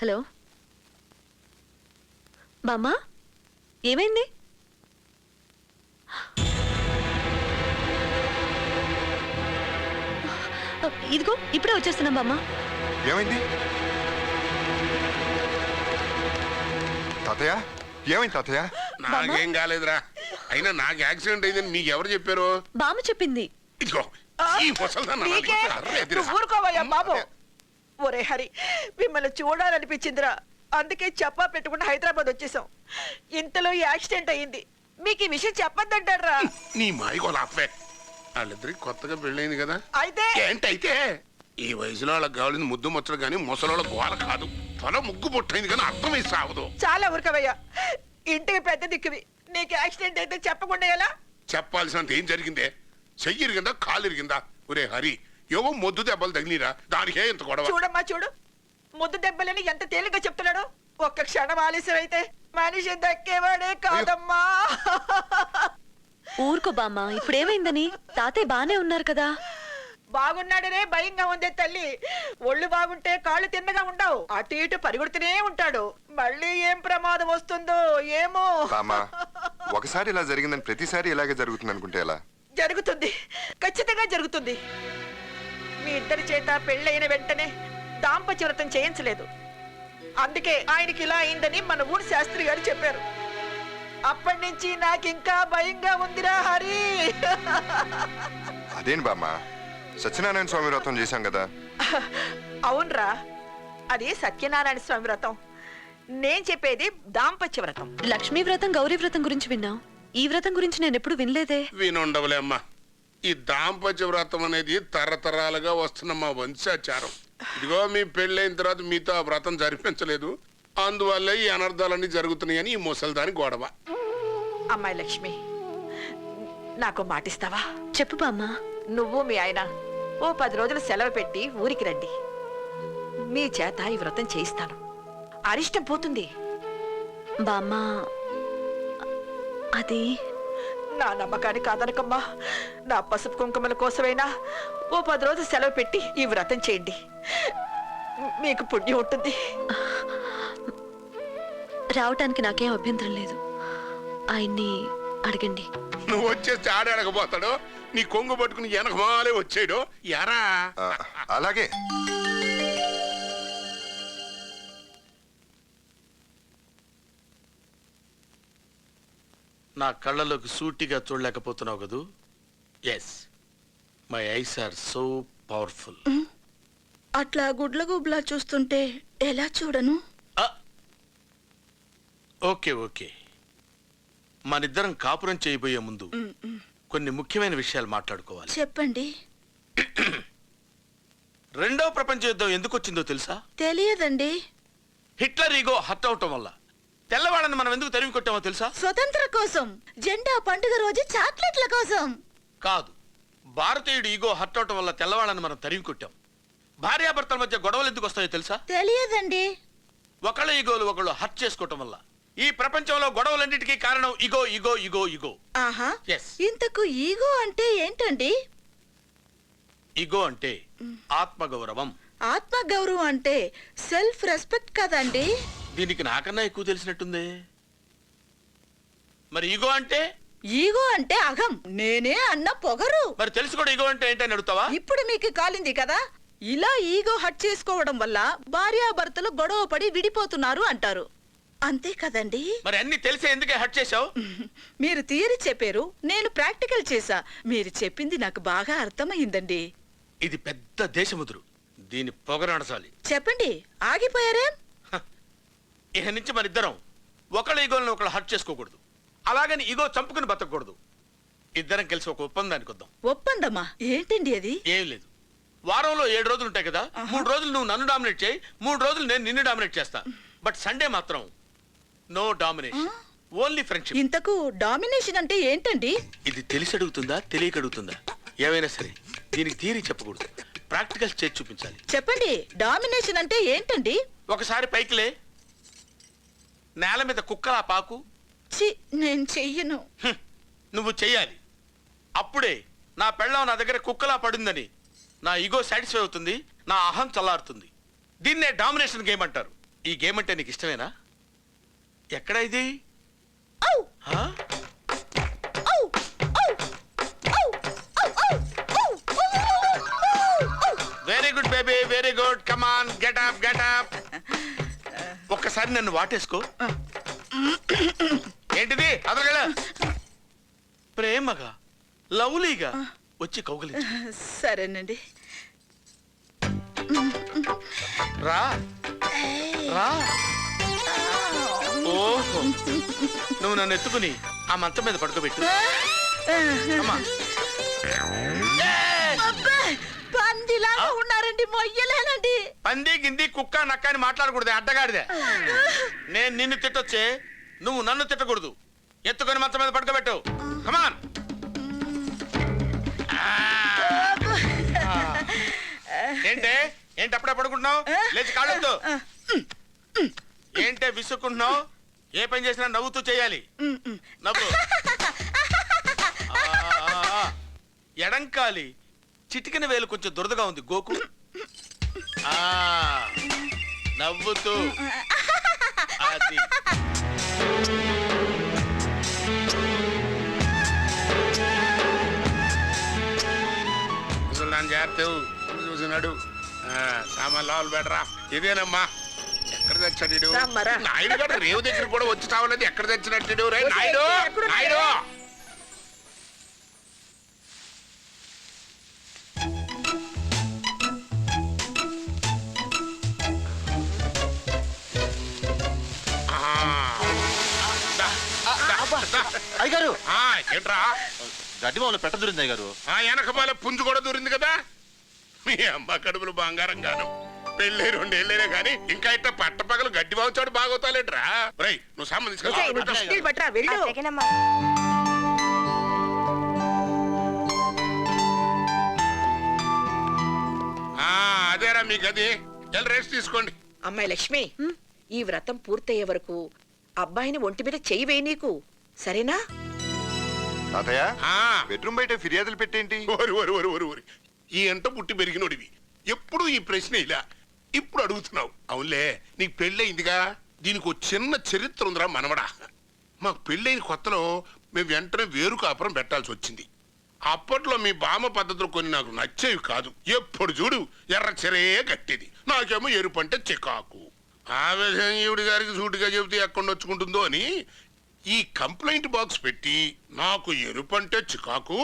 Hello బామ్మా, ఏమైంది? ఇదిగో ఇప్పుడే వచ్చేస్తున్నా బామ్మా. ఏమైంది తాతయ్య? ఏమైంది తాతయ్య? నాకేం కాలేదురా. అయినా నాకు యాక్సిడెంట్ అయిందని మీకు ఎవరు చెప్పారు? బామ్మ చెప్పింది. ఇదిగో ఈ ముసల్దాన్ని ఊరుకోవయ్యా బాబు. ఒరే హరి, మిమ్మల్ని చూడాలనిపించిందిరా, అందుకే చెప్పా పెట్టుకుంటే హైదరాబాద్ వచ్చేసాం. ఇంతలో ఈ యాక్సిడెంట్ అయ్యింది. మీకు ఈ విషయం చెప్పొద్దంటారా? నీ మాయగోల అఫే. వాళ్ళిద్దరికి కొత్తగా పెళ్ళైంది కదా. అయితే ఏంటైతే ఈ వయసులో వాళ్ళకి కావాల్సింది ముద్దు ముచ్చడు కానీ ముసలోళ్ళ గోల కాదు. త్వర ముగ్గు పుట్టైంది కానీ అర్థం వేసి సాగదు. చాలా ఊరుకోవయ్యా, ఇంటికి పెద్ద దిక్కువి. నీకు యాక్సిడెంట్ అయితే చెప్పకుండా ఎలా? చెప్పాల్సినంత ఏం జరిగిందే? చెయ్యి ఇరిగిందా, కాలు ఇరిగిందా? ఒరే హరి, ఏవో మొద్దు దెబ్బలు తగిలిరా, దానికే ఇంత గొడవ. చూడమ్మా చూడు, ముద్దు దెబ్బలని ఎంత తేలిగ్గా చెప్తున్నాడు. ఒక్క క్షణం ఆలస్యం అయితే మనిషి దక్కేవాడే కాదమ్మా. ఊరుకో బామ్మ, ఇప్పుడేమైందని? తాతయ్య బానే ఉన్నారు కదా. బాగున్నాడనే భయంగా ఉందే తల్లి. ఒళ్ళు బాగుంటే కాళ్ళు తిన్నగా ఉండవు, అటు ఇటు పరిగెడుతూనే ఉంటాడు. మళ్ళీ ఏం ప్రమాదం వస్తుందో ఏమో. ఒకసారి ఇలా జరిగిందని ప్రతిసారి ఇలాగే జరుగుతుంది అనుకుంటే ఎలా? జరుగుతుంది, ఖచ్చితంగా జరుగుతుంది. మీ ఇద్దరి చేత పెళ్ళైన వెంటనే దాంపత్య వ్రతం చేయించలేదు. అందుకే ఆయనకి ఇలా అయిందని మన ఊరు శాస్త్రి గారు చెప్పారు. అప్పటి నుంచి నాకింకా భయంగా ఉందిరా హరి. అదేం బామ్మ, సత్యనారాయణ స్వామి వ్రతం చేశాం కదా. అవునరా, అది సత్యనారాయణ స్వామి వ్రతం. నేను చెప్పేది దాంపత్య వ్రతం. లక్ష్మీ వ్రతం, గౌరీ వ్రతం గురించి విన్నావు. ఈ వ్రతం గురించి నేను ఎప్పుడు వినలేదే. వినుండవులే అమ్మా. ఈ దాంపత్య వ్రతం అనేది తరతరాలుగా వస్తున్న మా వంశాచారం. ఇదిగో మీ పెళ్ళైన తర్వాత మీతో ఆ వ్రతం జరిపించలేదు, అందువల్ల ఈ అనర్థాలన్నీ జరుగుతున్నాయని ఈ ముసల్దాని గొడవ. అమ్మాయి లక్ష్మి, నాకు మాటిస్తావా? చెప్పు బామ్మ. నువ్వు మీ ఆయన ఓ 10 రోజులు సెలవు పెట్టి ఊరికి రండి. మీ చేత ఈ వ్రతం చేయిస్తాను. అరిష్టం పోతుంది. బామ్మ, అది నా నమ్మకాన్ని కాదనకమ్మా. నా పసుపు కుంకుమల కోసమైనా ఓ 10 రోజులు సెలవు పెట్టి ఈ వ్రతం చేయండి. మీకు పుణ్యం ఉంటుంది. రావటానికి నాకేం అభ్యంతరం లేదు. ఆయన్ని అడగండి. నువ్వు వచ్చేసి ఆడకపోతాడు, నీ కొంగు పట్టుకుని వెనకమాలే వచ్చాడు. ఎరా అలాగే. నా కళ్ళలోకి సూటిగా చూడలేకపోతున్నావు కదూ? Yes, my eyes are so powerful. అట్లా గుడ్ల గుబ్లా చూస్తుంటే ఎలా చూడను? ఓకే ఓకే, మనిద్దరం కాపురం చేయబోయే ముందు కొన్ని ముఖ్యమైన విషయాలు మాట్లాడుకోవాలి. చెప్పండి. రెండవ ప్రపంచ యుద్ధం ఎందుకు వచ్చిందో తెలుసా? తెలియదండి. హిట్లర్ ఈగో హర్ట్ అవటం వల్ల. తెల్లవాళ్ళని మనం ఎందుకు తరిమి కొట్టామో తెలుసా? స్వతంత్ర కోసం, జెండా పండుగ రోజు చాక్లెట్ల కోసం కాదు, భారతీయుడు ఈగో హర్ట్ అవటం వల్ల తెల్లవాళ్ళని మనం తరిమి కొట్టాం. భార్యాభర్తల మధ్య గొడవలు ఎందుకు వస్తాయో తెలుసా? తెలియదండి. ఒకళ్ళ ఈగోలు ఒకళ్ళు హర్ట్ చేసుకోవటం వల్ల. ఈ ప్రపంచంలో గొడవలన్నిటికీ కారణం ఇగో ఇగో ఇగో ఇగో. ఆహా, Yes. ఇంతకు ఈగో అంటే ఏంటండి? ఇగో అంటే ఆత్మగౌరవం. ఆత్మగౌరవం అంటే సెల్ఫ్ రెస్పెక్ట్ కదండి. దీనికి నాకన్నా ఎక్కువ తెలిసినట్టుంది. మరి ఈగో అంటే? ఈగో అంటే అహం, నేనే అన్న పొగరు. మరి తెలుసు కూడా ఈగో అంటే ఏంటని అడుగుతావా? ఇప్పుడు మీకు కాలింది కదా. ఇలా ఈగో హట్ చేసుకోవడం వల్ల భార్యాభర్తలు గొడవ పడి విడిపోతున్నారు అంటారు. అంతే కదండి. మరి అన్ని తెలిసే ఎందుకే హట్ చేశావు? మీరు థియరీ చెప్పారు, నేను ప్రాక్టికల్ చేశా. మీరు చెప్పింది నాకు బాగా అర్థమైందండి. ఇది పెద్ద దేశముదురు, దీని పొగరు నడచాలి. చెప్పండి, ఆగిపోయారేం? ఇక నుంచి మనిద్దరం ఒకళ్ళ ఈగోలను ఒకళ్ళు హట్ చేసుకోకూడదు, అలాగని ఈగో చంపుకుని బతకూడదు. ఇద్దరం కలిసి ఒక ఒప్పందానికి వద్దాం. ఒప్పందమ్మా? ఏంటండి అది? ఏం లేదు, వారంలో 7 రోజులు ఉంటాయి కదా. 3 రోజులు నువ్వు నన్ను డామినేట్ చేయి, 3 రోజులు నేను నిన్ను డామినేట్ చేస్తా. బట్ సండే మాత్రం నో డామినేషన్, ఓన్లీ ఫ్రెండ్షిప్. ఇంతకు డామినేషన్ అంటే ఏంటండి? ఇది తెలిసి అడుగుతుందా తెలియక అడుగుతుందా? ఏమైనా సరే దీనికి థియరీ చెప్పకూడదు, ప్రాక్టికల్ చేసి చూపించాలి. చెప్పండి, డామినేషన్ అంటే ఏంటండి? ఒకసారి పైకిలే, నేల మీద కుక్కలా పాకు. చి, నేను చెయ్యను. నువ్వు చెయ్యాలి. అప్పుడే నా పెళ్ళం నా దగ్గర కుక్కలా పడిందని నా ఈగో సాటిస్ఫై అవుతుంది, నా అహం చల్లారుతుంది. దీన్నే డామినేషన్ గేమ్ అంటారు. ఈ గేమ్ అంటే నీకు ఇష్టమేనా? ఎక్కడ ఇది? ఆ? Very good baby, very good. Come on, get up, get up. ఒక్కసారి నన్ను వాటేసుకో. ఏంటిది? అదరగల ప్రేమగా, లవ్లీగా వచ్చి కౌగలించు. సరేనండి. రా రా. ఓహో, నువ్వు నన్ను ఎత్తుకుని ఆ మంచం మీద పడుకోబెట్టు. అమ్మా. అబ్బా, పందిలాగా ఉన్నారండి, మొయ్యలేనండి. పంది గింది కుక్క నక్క అని మాట్లాడకూడదు, అడ్డగాడిదే. నేను నిన్ను తిట్టొచ్చే, నువ్వు నన్ను తిట్టకూడదు. ఎత్తుకొని మంచం మీద పడుకోబెట్టు. కమాన్. ఏంటే ఏంటి అప్పుడే పడుకుంటున్నావు? లేచి కాళ్ళొద్దు. ఏంటే విసుక్కుంటున్నావు? ఏ పని చేసినా నవ్వుతూ చేయాలి. నవ్వు. ఎడంకాలి చిటికిన వేలు కొంచెం దురదగా ఉంది, గోకు. నవ్వుతూ. అది ముసల్దాన్ జాగ్రత్త చూసినాడు. సామాన్ లోపల బెటరా. ఇదేనమ్మా. ఎక్కడ తెచ్చాడు రామ్మరా. నాయుడు గారు? రేవు దగ్గర కూడా వచ్చి తావలేదు. ఎక్కడ తెచ్చినట్టు రే నాయుడు? నాయుడు అయ్యగారు, ఏంట్రా? గడ్డి మామూలు పెట్ట దూరింది అయ్యగారు. వెనకమాల పుంజు కూడా దూరింది కదా. మీ అమ్మ కడుపులు బంగారం గాను. పెళ్ళి 2 ఏళ్ళైనా కానీ ఇంకా ఇట్లా పట్టపగలు గడ్డి బాగుచాడు బాగోతాలేట్రా. రై నువ్వు సామాన్ తీసుకెళ్ళి. బట్రా వెళ్ళు. అదేరా మీ గది. వెళ్ళి రెస్ట్ తీసుకోండి. అమ్మాయి లక్ష్మి, ఈ వ్రతం పూర్తయ్యే వరకు అబ్బాయిని ఒంటి మీద చెయ్యి వేయి నీకు, సరేనా? తాతయ్య ఆ, బెడ్రూమ్ బయట ఫిర్యాదులు పెట్టేంటి? ఓరి ఓరి ఓరి ఓరి ఓరి. ఈ ఎంట పుట్టి పెరిగినోడివి ఎప్పుడు ఈ ప్రశ్న ఇలా ఇప్పుడు అడుగుతున్నావు. అవునులే, నీకు పెళ్ళయిందిగా. దీనికి ఒక చిన్న చరిత్ర ఉందిరా మనవడా. మాకు పెళ్ళైన కొత్తలో మేము వెంటనే వేరు కాపురం పెట్టాల్సి వచ్చింది. అప్పట్లో మీ బామ్మ పద్ధతులు కొన్ని నాకు నచ్చేవి కాదు. ఎప్పుడు చూడు ఎర్ర చెరే కట్టేది. నాకేమో ఎరుపంటే చికాకు. ఆవేశం ఈవిడి గారికి సూటిగా చెబితే ఎక్కడ వచ్చుకుంటుందో అని ఈ కంప్లైంట్ బాక్స్ పెట్టి నాకు ఎరుపంటే చికాకు,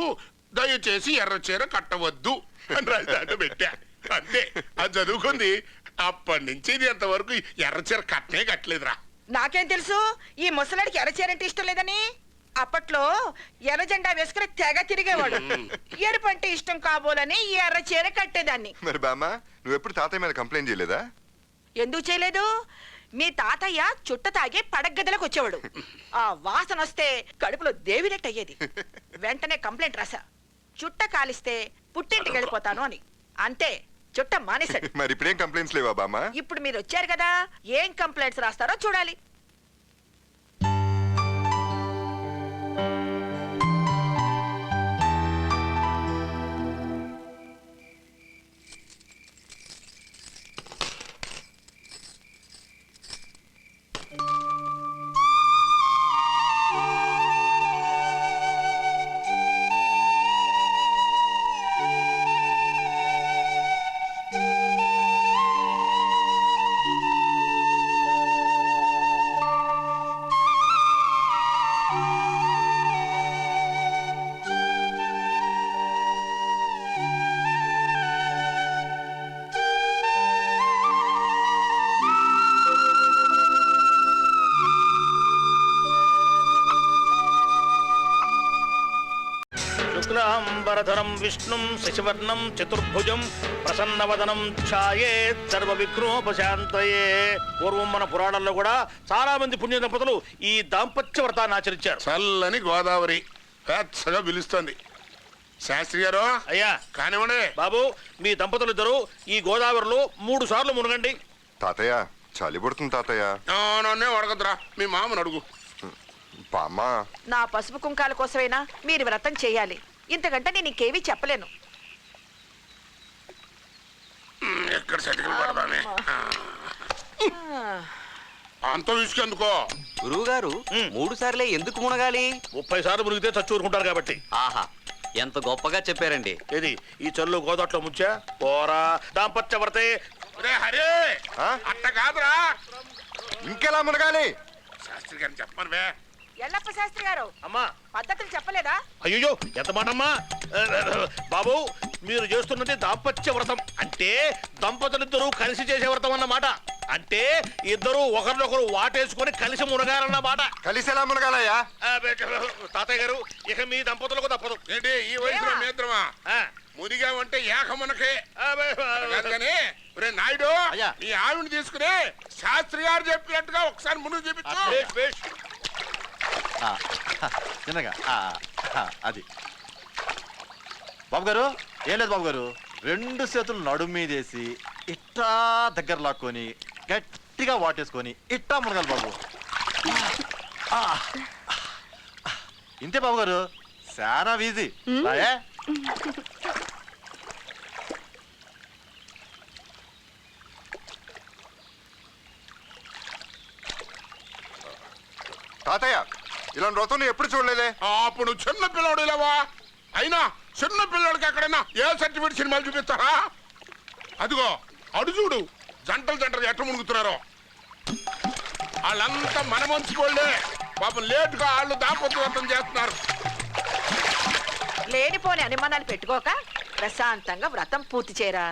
దయచేసి ఎర్ర చీర కట్టవద్దు అని రాజాట పెట్టా. అంతే, అది చదువుకుంది. అప్పటి నుంచి ఇది ఎంతవరకు ఎర్ర చీర కట్టనే కట్టలేదురా. నాకేం తెలుసు ఈ ముసలాడికి ఎర్రచీరంటే ఇష్టం లేదని. అప్పట్లో ఎర్ర జెండా వేసుకుని తెగ తిరిగేవాడు. ఎరుపు అంటే ఇష్టం కాబోలని ఈ ఎర్ర చీర కట్టేదాన్ని. మరి బామ్మ, నువ్వెప్పుడు తాతయ్య మీద కంప్లైంట్ చేయలేదా? ఎందుకు చేయలేదు? మీ తాతయ్య చుట్ట తాగి పడగదిలోకి వచ్చేవాడు. ఆ వాసన వస్తే కడుపులో దేవినట్టు అయ్యేది. వెంటనే కంప్లైంట్ రాసా, చుట్ట కాలిస్తే పుట్టింటికి వెళ్ళిపోతాను అని. అంతే, చుట్ట మానేశాడు. మరి ఇప్పుడేం కంప్లైంట్స్ లేవా బామ్మ? ఇప్పుడు మీరు వచ్చారు కదా, ఏం కంప్లైంట్స్ రాస్తారో చూడాలి. శుక్లాంబరధరం విష్ణుం శశివర్ణం చతుర్భుజం ప్రసన్నవదనం ఛాయేత్ సర్వ విఘ్నోపశాంతయే. పూర్వం మన పురాణాల్లో కూడా చాలా మంది పుణ్య దంపతులు ఈ దాంపత్య వ్రతాన్ని ఆచరించారు. చల్లని గోదావరి పెచ్చగా పిలుస్తోంది. శాస్త్రి గారు అయ్యా కానివ్వండి. బాబు, మీ దంపతులు ఇద్దరు ఈ గోదావరిలో 3 సార్లు మునగండి. తాతయ్య చలి పుడుతుంది తాతయ్య. నన్నే అడగదురా, మీ మామను అడుగు. బామ్మ, నా పసుపు కుంకాల కోసమైనా మీరు వ్రతం చేయాలి. ఇంతకంటే నేను ఇంకేమీ చెప్పలేను. ఎక్కడ సటికలు పడదామే. అంత విసుకెందుకో? గురువు గారు 3 సార్లే ఎందుకు మునగాలి? 30 సార్లు మునిగితే చచ్చూరుకుంటారు కాబట్టి. ఆహా, ఎంత గొప్పగా చెప్పారండి. ఏది ఈ చల్లు గోదాట్లో ముంచా పోరా దాంపత్య పడితే ఒరే హరే, ఆ? అట్ట కాదురా. ఇంకెలా మునగాలి? శాస్త్రి గారిని చెప్పను బే. ఎల్లప్ప శాస్త్రి గారు అమ్మా పద్ధతులు చెప్పలేదా? అయ్యో ఎంత మాటమ్మా. బాబు మీరు చేస్తున్నది దాంపత్య వ్రతం అంటే దంపతులిద్దరూ కలిసి చేసే వ్రతం అన్నమాట. అంటే ఇద్దరు ఒకరినొకరు వాటేసుకొని కలిసి మునగాలన్నమాట. కలిసి ఎలా మునగాలయ్యా? తాతయ్య గారు ఇక మీ దంపతులకు తప్పదు. ఏంటి ఈ వయసులో మేద్రమా? ఆ, మునిగామంటే ఏకమునకే ఆ, కానీ. ఒరే నాయుడు, అయ్యా. ఈ ఆవిని తీసుకుని శాస్త్రి గారు చెప్పినట్టుగా ఒకసారి మునుగు చూపించు. బేష్, బేష్. చిన్నగా అది బాబు గారు. ఏం లేదు బాబు గారు, 2 చేతులు నడుము మీదేసి ఇట్టా దగ్గర లాక్కొని గట్టిగా వాటేసుకొని ఇట్టా మునగాలి బాబు. ఇంతే బాబు గారు, చాలా ఈజీ. రాయే. తాతయ్య, ఇలాంటి వ్రతం నేను ఎప్పుడు చూడలేదే. అప్పుడు చిన్న పిల్లడు ఇలావా? అయినా చిన్న పిల్లడికి ఎక్కడైనా ఏ సర్టిఫికేట్ సినిమాలు చూపిస్తారా? అదిగో అడు చూడు, జంటలు జంటలు ఎట్ట మునుగుతున్నారో. వాళ్ళంతా మన మంచుకోళ్లే. పాపం లేటుగా వాళ్ళు దాపత్యం చేస్తున్నారు. లేనిపోని అనుమానాలు పెట్టుకోక ప్రశాంతంగా వ్రతం పూర్తి చేయరా.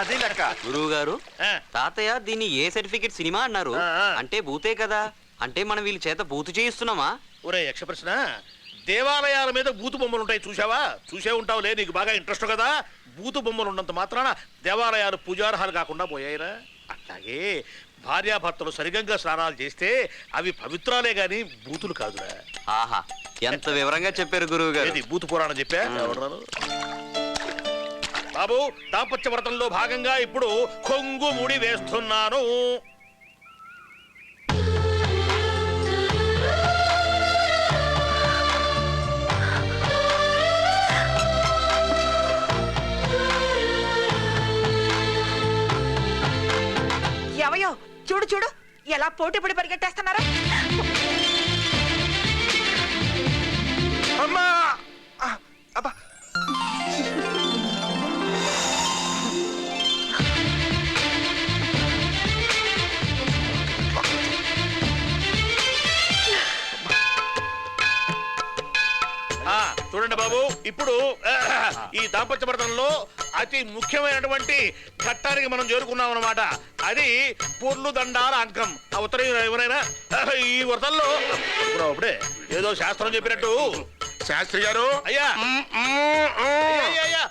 అది లెక్క. గురువు గారు, ఆ, తాతయ్య దీన్ని ఏ సర్టిఫికెట్ సినిమా అన్నారు? ఆ. అంటే భూతే కదా. అంటే మనం వీళ్ళ చేత భూతు చేయిస్తున్నామా? ఒరే యక్ష ప్రశ్న, దేవాలయాల మీద బూతు బొమ్మలు ఉంటాయి చూసావా? చూసే ఉంటావులే, నీకు బాగా ఇంట్రెస్ట్ కదా. బూతు బొమ్మలు ఉన్నంత మాత్రాన దేవాలయాలు పూజార్హాలు కాకుండా పోయాయిరా. అట్లాగే భార్యాభర్తలు సరిగంగా స్నానాలు చేస్తే అవి పవిత్రాలే గాని బూతులు కాదురా. ఆహా, ఎంత వివరంగా చెప్పారు గురువు గారు. ఏది బూతు పురాణం చెప్పా? ఎవడ్రాను? బాబు దాంపత్య వ్రతంలో భాగంగా ఇప్పుడు కొంగు ముడి వేస్తున్నాను. ఎవయో చూడు చూడు ఎలా పోటీ పడి పరిగెట్టేస్తున్నారా. అమ్మా! అబ్బా! ఆ, చూడండి బాబు, ఇప్పుడు ఈ దాంపత్య వ్రతంలో అతి ముఖ్యమైనటువంటి ఘట్టానికి మనం చేరుకున్నాం అన్నమాట. అది పొర్లు దండాల అంకం. ఆ ఉత్తరం ఎవరైనా ఈ వ్రతంలో అప్పుడే ఏదో శాస్త్రం చెప్పినట్టు. శాస్త్రి గారు అయ్యా అయ్యా,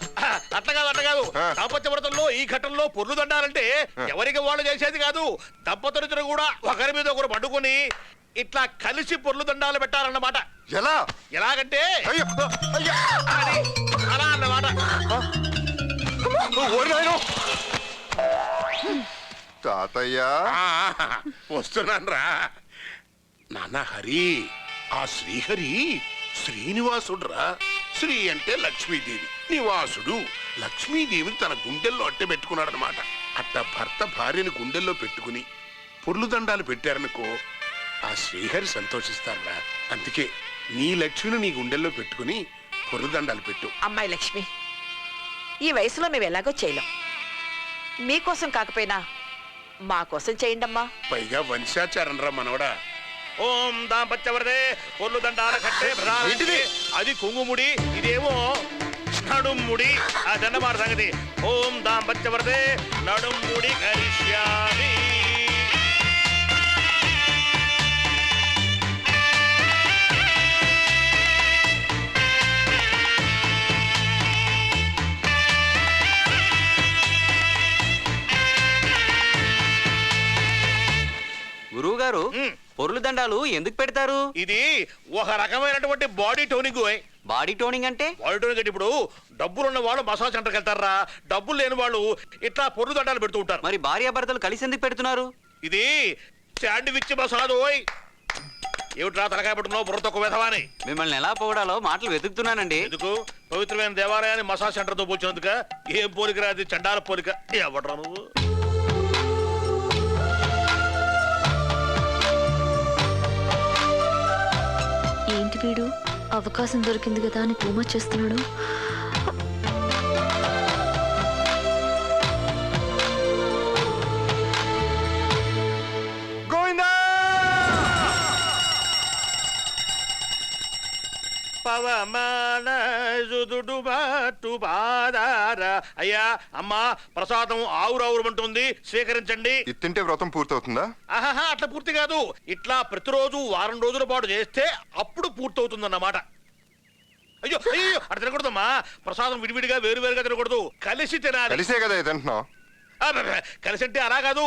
అట్లా కాదు. ఆ. దాంపత్య వ్రతంలో ఈ ఘట్టంలో పొర్లు దండాలంటే ఎవరికి వాళ్ళు చేసేది కాదు. దంపతులిద్దరు కూడా ఒకరి మీద ఒకరు పట్టుకొని ఇట్లా కలిసి పొర్లు దండాలు పెట్టాలన్నమాట. ఎలా? ఎలాగంటే అయ్యో! అయ్యో! అది అలా అన్నమాట. ఓరి నాయనో! తాతయ్య, వస్తున్నాను రా. నాన్న హరి, ఆ శ్రీహరి శ్రీనివాసుడురా. శ్రీ అంటే లక్ష్మీదేవి, నివాసుడు. లక్ష్మీదేవిని తన గుండెల్లో అట్టే పెట్టుకున్నాడు అనమాట. అట్ట భర్త భార్యని గుండెల్లో పెట్టుకుని పొర్లు దండాలు పెట్టారనుకో, ఆ శ్రీహరి సంతోషిస్తారా. అందుకే నీ లక్ష్మిని నీ గుండెల్లో పెట్టుకుని పొర్లు దండాలు పెట్టు. అమ్మాయి లక్ష్మి, ఈ వయసులో మేము ఎలాగో చేయలేం. మీకోసం కాకపోయినా మా కోసం చేయండి అమ్మా. పైగా వంశాచారం రా మనవడా. ఓం దాంపత్యవరదే పొర్లు దండాల కట్టే ప్రధాన. ఏంటిది? అది కుంగుముడి, ఇదేమో నడుముడి అదన్నమాట సంగతి. ఓం దాంపత్యవర్తే నడుముడి కరిష్యామి. గురువు గారు మ్. పొరులు దండాలు ఎందుకు పెడతారు? ఇది ఒక రకమైనటువంటి బాడీ టోనింగ్. బాడీ టోనింగ్ అంటే? బాడీ టోనింగ్ అంటే ఇప్పుడు డబ్బులున్న వాళ్ళు మసాజ్ సెంటర్కి వెళ్తారా, డబ్బులు లేని వాళ్ళు ఇట్లా పొర్లు దండాలు పెడుతూ ఉంటారు. మరి భార్యాభర్తలు కలిసి ఎందుకు పెడుతున్నారు? ఇది శాండ్విచ్ మసాజ్. ఓయ్ ఏమిట్రా తలకాయ పట్టుకున్నావు బుర్ర తక్కువ వెధవాని? మిమ్మల్ని ఎలా పొగడాలో మాటలు వెతుకుతున్నానండి. ఎందుకు? పవిత్రమైన దేవాలయాన్ని మసాజ్ సెంటర్తో పోల్చినందుక? ఏం పోలిక రాది, చండాల పోలిక. ఎవడ్రా నువ్వు? ఏంటి వీడు అవకాశం దొరికింది కదా అని టూ మచ్ చేస్తున్నాడు. గోవిందా పవమాన సుదుడు బాటు బాదార. అయ్యా అమ్మా ప్రసాదం ఆవురావురమంటుంది, స్వీకరించండి. ఇది తింటే వ్రతం పూర్తవుతుందా? ఆహాహా అట్లా పూర్తి కాదు. ఇట్లా ప్రతిరోజు వారం రోజుల పాటు చేస్తే అప్పుడు పూర్తవుతుందన్నమాట. అయ్యో అయ్యో అట్లా తినకూడదమ్మా. ప్రసాదం విడివిడిగా వేరువేరుగా తినకూడదు, కలిసి తినాలి. కలిసే కదా ఇది తింటున్నావు. కలిసి అంటే అలా కాదు,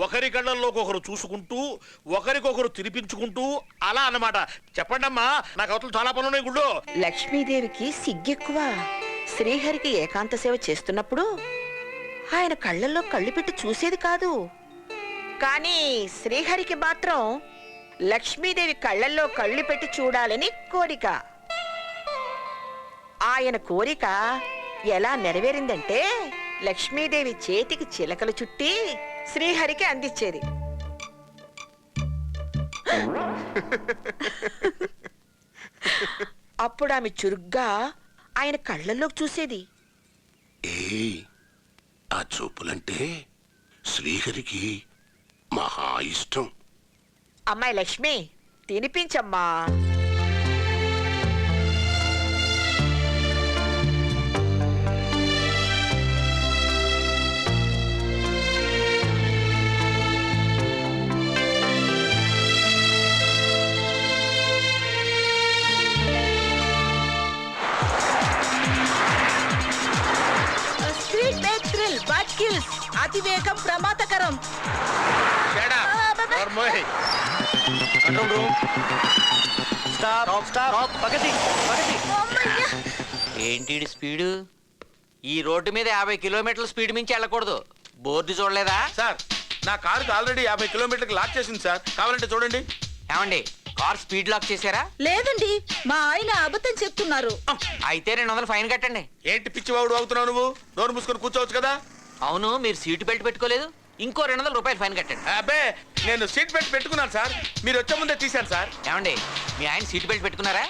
ఒకరి కళ్ళల్లోకి ఒకరు చూసుకుంటూ ఒకరికొకరు తినిపించుకుంటూ అలా అన్నమాట. చెప్పండి అమ్మా, నాకు అవతలు చాలా పనులు ఉన్నాయి గుళ్ళో. లక్ష్మీదేవికి సిగ్గెక్కువ. శ్రీహరికి ఏకాంత సేవ చేస్తున్నప్పుడు ఆయన కళ్ళల్లో కళ్ళు పెట్టి చూసేది కాదు. కానీ శ్రీహరికి మాత్రం లక్ష్మీదేవి కళ్ళల్లో కళ్ళు పెట్టి చూడాలని కోరిక. ఆయన కోరిక ఎలా నెరవేరిందంటే లక్ష్మీదేవి చేతికి చిలకలు చుట్టి శ్రీహరికి అందించేది. అప్పుడు ఆమె చురుగ్గా ఆయన కళ్ళల్లోకి చూసేది. ఏయ్, ఆ చూపులంటే శ్రీహరికి మహా ఇష్టం. అమ్మాయి లక్ష్మి, తినిపించమ్మా. Speed break thrill but kills. అతివేగం ప్రమాదకరం. ఏంటి స్పీడు? ఈ రోడ్డు మీద 50 కిలోమీటర్ల స్పీడ్ మించి వెళ్ళకూడదు. బోర్డు చూడలేదా? సార్ నా కారుకి ఆల్రెడీ 50 కిలోమీటర్కి లాక్ చేసింది సార్, కావాలంటే చూడండి. ఏమండి, కార్ స్పీడ్ లాక్ చేశారా? లేదండి, మా ఆయన అబద్ధం చెప్తున్నారు. అయితే 200 ఫైన్ కట్టండి. ఏంటి పిచ్చివాడు అవుతున్నావు నువ్వు? నోరు మూసుకొని కూర్చోవచ్చు కదా. అవును, మీరు సీటు బెల్ట్ పెట్టుకోలేదు. ఇంకో 200 రూపాయలు ఫైన్ కట్టండి. అబ్బే, నేను సీట్ బెల్ట్ పెట్టుకున్నాను సార్, మీరు వచ్చే ముందే తీశాను సార్. ఏమండి, మీ ఆయన సీటు బెల్ట్ పెట్టుకున్నారా?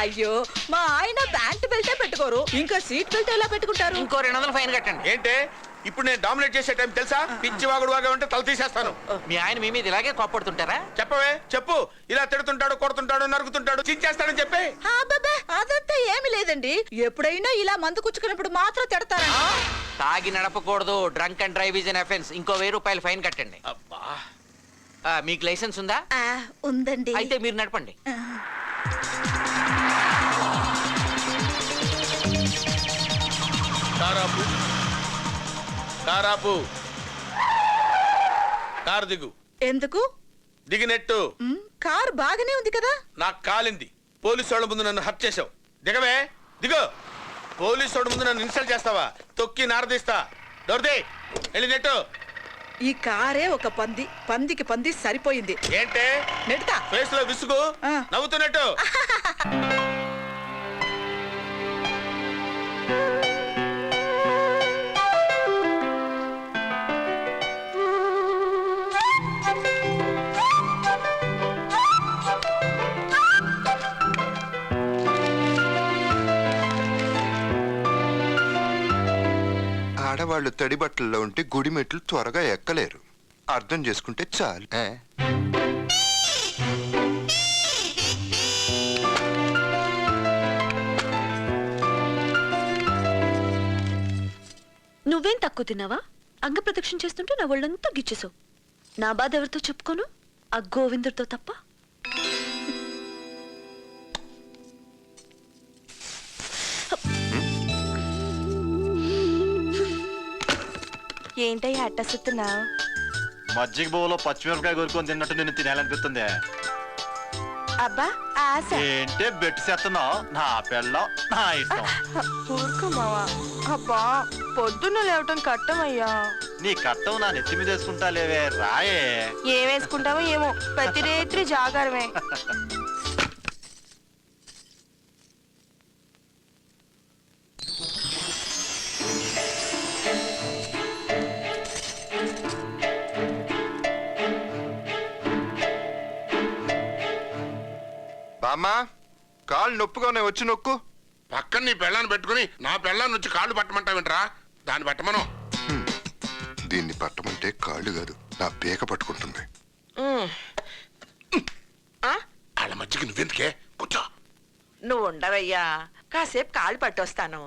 అయ్యో, మా ఆయన ప్యాంట్ బెల్టే పెట్టుకోరు, ఇంకా సీట్ బెల్ట్ ఎలా పెట్టుకుంటారు? ఇంకో 200 ఫైన్ కట్టండి. ఏంటి ఇప్పుడు నేను డామినేట్ చేసే టైం తెలుసా? పిచ్చివాగుడు వాగా ఉంటే తల తీసేస్తాను. మీ ఆయన మీ మీద ఇలాగే కోప్పడుతుంటారా? చెప్పవే, చెప్పు. ఇలా తిడుతుంటాడు, కొడుతుంటాడు, నరుకుతుంటాడు, చించేస్తాడని చెప్పి. అబ్బబ్బే, అదంతా ఏమీ లేదండి. ఎప్పుడైనా ఇలా మందు కుచ్చుకున్నప్పుడు మాత్రం తిడతారా? తాగి నడపకూడదు. Drunk and drive is an offence. ఇంకో 1000 రూపాయలు ఫైన్ కట్టండి. అబ్బా, మీకు లైసెన్స్ ఉందా? ఉందండి. అయితే మీరు నడపండి. కారాపు, కారాపు, కారు దిగు. ఎందుకు? దిగినట్టు. కార్ బాగానే ఉంది కదా. నాకు కాలింది. పోలీసు వాళ్ళ ముందు నన్ను హత్య చేసావు. దిగవే, దిగు. పోలీసు వాళ్ళ ముందు నన్ను ఇన్సల్ట్ చేస్తావా? తొక్కి నారదీస్తా. దొరితే వెళ్ళినట్టు. ఈ కారే ఒక పంది, పందికి పంది సరిపోయింది. ఏంటే నెడతా ఫేస్ లో విసుగు, నవ్వుతున్నట్టు. ఆడవాళ్ళు తడి బట్టల్లో ఉంటే గుడి మెట్లు త్వరగా ఎక్కలేరు. అర్థం చేసుకుంటే చాలు. నువ్వేం తక్కువ తిన్నావా? అంగ ప్రదక్షిణ చేస్తుంటే నా ఒళ్ళంతా గిచ్చేసావు. నా బాధ ఎవరితో చెప్పుకోను? ఆ గోవిందుడితో తప్ప. ఏంటయ్యా అట్ట సుత్తున్నావు? మజ్జిగ బోలో పచ్చిమిరపకాయ కొరుకొని తిన్నట్టు నేను తినాలనిపిస్తుంది. అబ్బా ఆశ. ఏంటే బెట్టి చేస్తున్నావు? నా పెళ్ళం నా ఇష్టం. ఊరుకో మావా. అబ్బా పొద్దున్న లేవటం కట్టమయ్యా. నీ కట్టం నా నెత్తి మీద వేసుకుంటా లేవే రాయే. ఏం వేసుకుంటావో ఏమో, ప్రతి రేత్రి జాగారమే. బామ్మా, కాళ్ళు నొప్పుగానే వచ్చి నొక్కు. పక్కన నీ పెళ్ళాన్ని పెట్టుకుని నా పెళ్ళాన్ని వచ్చి కాళ్ళు పట్టమంటావేంట్రా? దాన్ని పట్టమను. దీన్ని పట్టమంటే కాళ్ళు కాదు, నా పేక పట్టుకుంటుంది. వాళ్ళ మధ్యకి నువ్వెందుకే? కూర్చో. నువ్వు ఉండవయ్యా, కాసేపు కాళ్ళు పట్టొస్తాను.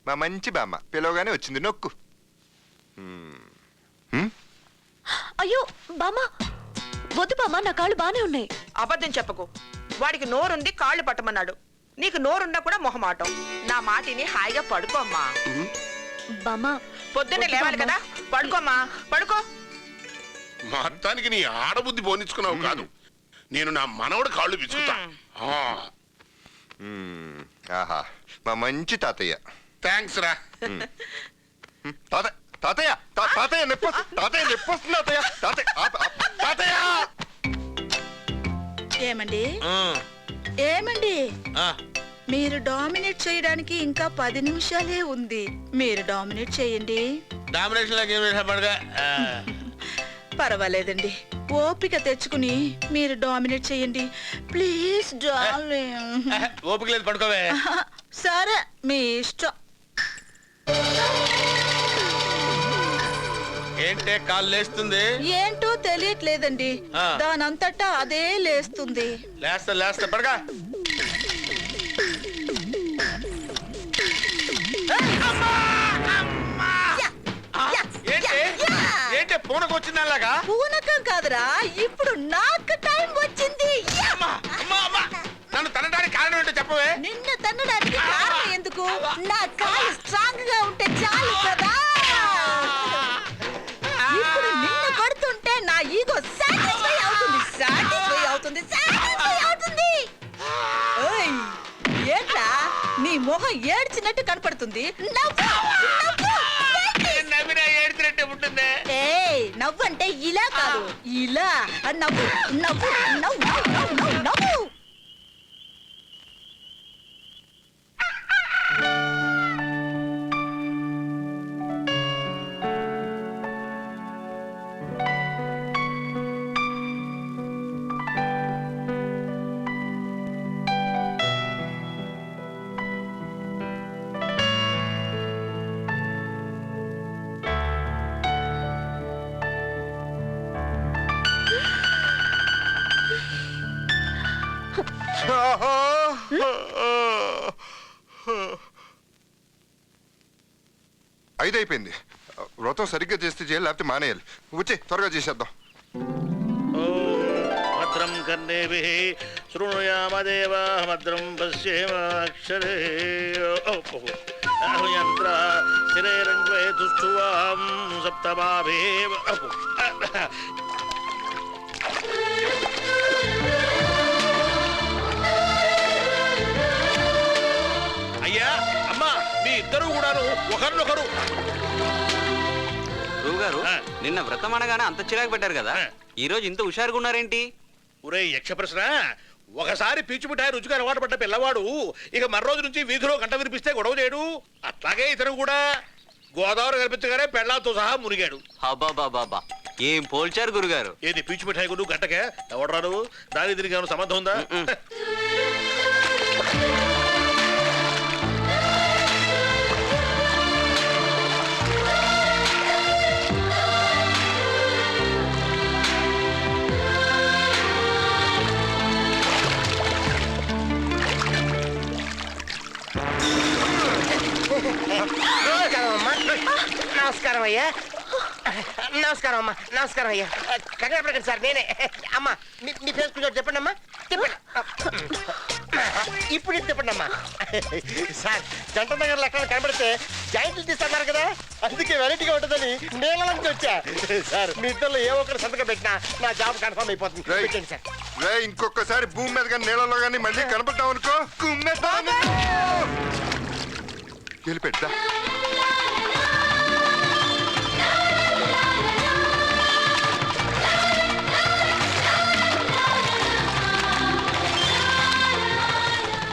మా మంచి బామ్మ పిలవగానే వచ్చింది, నొక్కు. అయ్యో బామ్మ, వద్దు బామ్మ, నా కాళ్ళు బానే ఉన్నాయి. అబద్ధం చెప్పకు. వాడికి నోరుంది, కాళ్ళు పట్టమన్నాడు. నీకు నోరున్నా కూడా మొహమాటం. నా మాటిని హాయిగా పడుకోమ్మా. బామ్మ, పొద్దున్నే లేవాలి కదా, పడుకోమ్మా, పడుకో. మొత్తానికి నీ ఆడబుద్ధి పోనిచ్చుకున్నావు కాదు, నేను నా మనవడు కాళ్ళు పిచ్చుకుతా. ఆహా, మా మంచి తాతయ్య. థ్యాంక్స్ రా. తాతయ్య తాతయ్య నొప్పి తాతయ్య నొప్పి వస్తుంది. తాతయ్య తాతయ్య. ఏమండి ఏమండి, మీరు డామినేట్ చేయడానికి ఇంకా 10 నిమిషాలే ఉంది. మీరు డామినేట్ చేయండి. పర్వాలేదండి, ఓపిక తెచ్చుకుని మీరు డామినేట్ చేయండి ప్లీజ్ డార్లింగ్. ఓపిక లేదు, పడుకోవే. సరే మీ ఇష్టం. ఏంటే కాళ్ళు లేస్తుంది? ఏంటో తెలియట్లేదండి, దానంతటా అదే లేస్తుంది. లేస్తా పడగా. ఏంటే పూనకు వచ్చింది అలాగా? పూనకం కాదురా, ఇప్పుడు నాకు టైం వచ్చింది. నన్ను తనడానికి కారణం ఏంటో చెప్పవే. నిన్ను తన్నడానికి కారణం ఎందుకు? నా కాలు స్ట్రాంగ్ గా ఉంటే చాలు కదా. ఇప్పుడు నిన్ను కొడుతుంటే నా ఈగో సాటిస్ఫై అవుతుంది. ఓయ్, ఏంట్రా నీ మొహం ఏడ్చినట్టు కనపడుతుంది? నవ్వంటే ఇలా కాదు, ఇలా నవ్వు నవ్వు నవ్వు నవ్వు నవ్వు. అయిపోయింది. వ్రతం సరిగ్గా చేస్తే చేయాలి, లేకపోతే మానేయాలి. వచ్చే త్వరగా చేసేద్దాం. భద్రం కర్ణేభిః శృణుయామదేవాః భద్రం పశ్యేమాక్షరే యంత్ర స్థిరైరంగ్వేతుష్ఠువాం సప్తమాభిః. అయ్యా అమ్మా, మీ ఇద్దరు కూడాను ఒకరినొకరు. గురువుగారు, నిన్న వ్రతం అనగానే అంత చిరాకు పెట్టారు కదా, ఈ రోజు ఇంత హుషారుగా ఉన్నారేంటి? ఒరే యక్ష ప్రశ్న, ఒకసారి పీచు మిఠాయి రుచిగా అలవాటు పడ్డ పిల్లవాడు ఇక మరో రోజు నుంచి వీధిలో గంట వినిపిస్తే గొడవ చేయడు. అట్లాగే ఇతను కూడా గోదావరి కనిపించగానే పెళ్ళాలతో సహా మునిగాడు. బాబా ఏం పోల్చారు గురుగారు. ఏది పీచు మిఠాయి గురు గంటకే ఎవడరాడు? దాని దీనికి ఏమైనా సంబంధం ఉందా? నమస్కారం అయ్యా. నమస్కారం అమ్మా. నమస్కారం అయ్యా. కంగారు పడకండి సార్, నేనే. అమ్మా మీ ఫేస్ కొంచెం చెప్పండి అమ్మా. చెప్పండి. ఇప్పుడు ఇది చెప్పండి అమ్మా. సార్ జంట దగ్గర లెక్కలు కనబడితే జాయింట్లు తీస్తున్నారు కదా, అందుకే వెరైటీగా ఉంటుందని నీళ్ళకి వచ్చా. సార్ మీ ఇద్దరు ఏ ఒక్కరు సంతకం పెట్టినా నా జాబ్ కన్ఫర్మ్ అయిపోతుంది. పెట్టండి సార్. ఇంకొకసారి భూమి మీద కానీ నీళ్ళలో కానీ మళ్ళీ కనపడ్డావు అనుకో గెలిపెట్టా.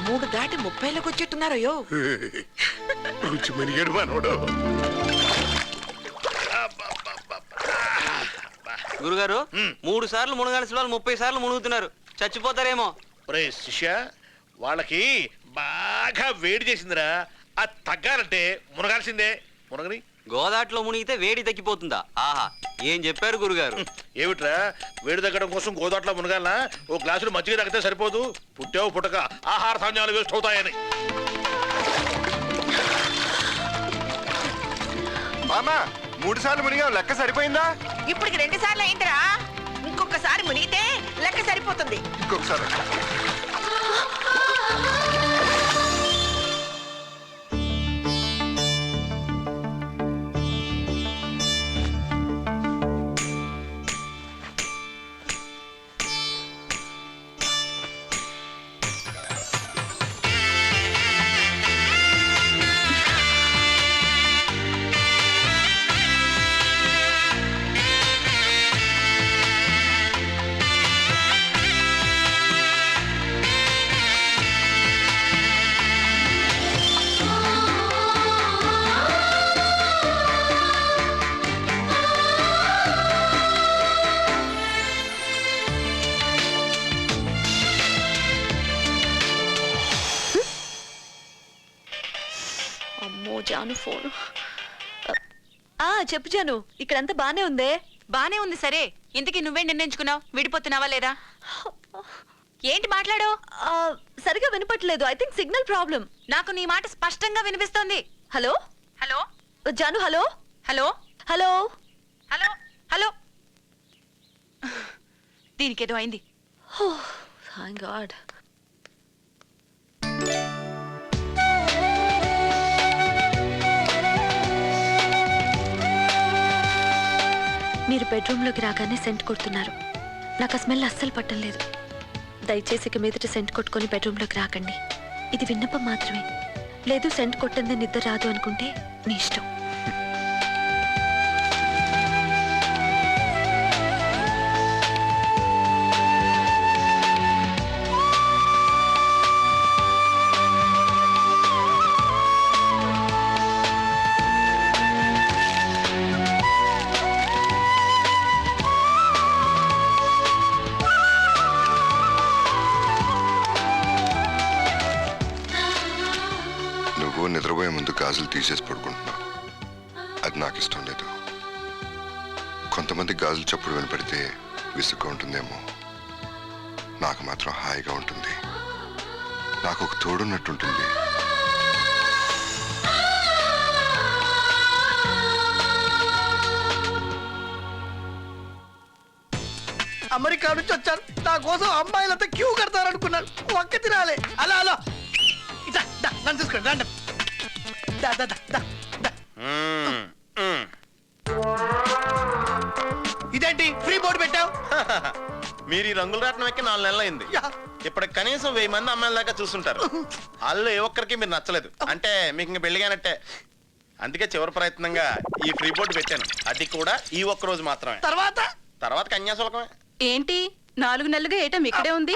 మూడు దాటి 30లకు వచ్చేట్టున్నారయ్యో. రుచి మరిగాడు మనోడు. గురుగారు 3 సార్లు మునగాల్సిన వాళ్ళు 30 సార్లు మునుగుతున్నారు, చచ్చిపోతారేమో. ఒరే శిష్య, వాళ్ళకి బాగా వేడి చేసిందిరా. అది తగ్గాలంటే మునగాల్సిందే. మునగని గోదాట్లో మునిగితే వేడి తగ్గిపోతుందా? ఆహా, ఏం చెప్పారు గురుగారు. ఏమిట్రా, వేడి తగ్గడం కోసం గోదాట్లో మునగాలనా? ఓ గ్లాసులు మజ్జిగ తాగితే సరిపోదు. పుట్టావు పుట్టక ఆహార ధాన్యాలు వేస్ట్ అవుతాయని. మామా 3 సార్లు మునిగావు, లెక్క సరిపోయిందా? ఇప్పటికి 2 సార్లు అయిందిరా. ఇంకొకసారి మునిగితే లెక్క సరిపోతుంది. ఇంకొకసారి. అమ్మో జాను ఫోను. చెప్పు జాను, ఇక్కడంతా బానే ఉందే. బానే ఉంది సరే. ఇంతకీ నువ్వే నిర్ణయించుకున్నావు, విడిపోతున్నావా లేదా? ఏంటి మాట్లాడు? సరిగా వినపట్లేదు. I think signal problem. నాకు నీ మాట స్పష్టంగా వినిపిస్తోంది. Hello hello Janu. Hello hello hello hello hello. దీనికేదో అయింది. Thank God. మీరు బెడ్రూమ్లోకి రాగానే సెంట్ కొడుతున్నారు. నాకు ఆ స్మెల్ అస్సలు పట్టం లేదు. దయచేసి ఇక మీదట సెంట్ కొట్టుకొని బెడ్రూమ్లోకి రాకండి. ఇది విన్నపం మాత్రమే. లేదు సెంట్ కొట్టంది నిద్ర రాదు అనుకుంటే మీ ఇష్టం. నిద్రపోయే ముందు గాజులు తీసేసి పడుకుంటున్నా. అది నాకు ఇష్టం లేదు. కొంతమంది గాజులు చప్పుడు వినపడితే విసుగ్గా ఉంటుందేమో, నాకు మాత్రం హాయిగా ఉంటుంది. నాకు ఒక తోడున్నట్టుంటుంది. అమెరికా నుంచి వచ్చాను, నా కోసం అమ్మాయిలంతా క్యూ కడతారనుకున్నాను. ఒక్క తినాలి. అలా అలా నన్ను చూసుకోండి. రండి. ఇదేంటి ఫ్రీ బోర్డు పెట్టావు? మీరు ఈ రంగుల రాట్నం ఎక్కి 4 నెలలు అయింది. ఇప్పుడు కనీసం 1000 మంది అమ్మాయిల దాకా చూస్తుంటారు. వాళ్ళు ఏ ఒక్కరికి మీరు నచ్చలేదు అంటే మీకు ఇంక పెళ్లిగానట్టే. అందుకే చివరి ప్రయత్నంగా ఈ ఫ్రీ బోర్డు పెట్టాను. అది కూడా ఈ ఒక్క రోజు మాత్రమే. తర్వాత కన్యాశుల్కమే. ఏంటి 4 నెలలుగా ఐటమ్ ఇక్కడే ఉంది?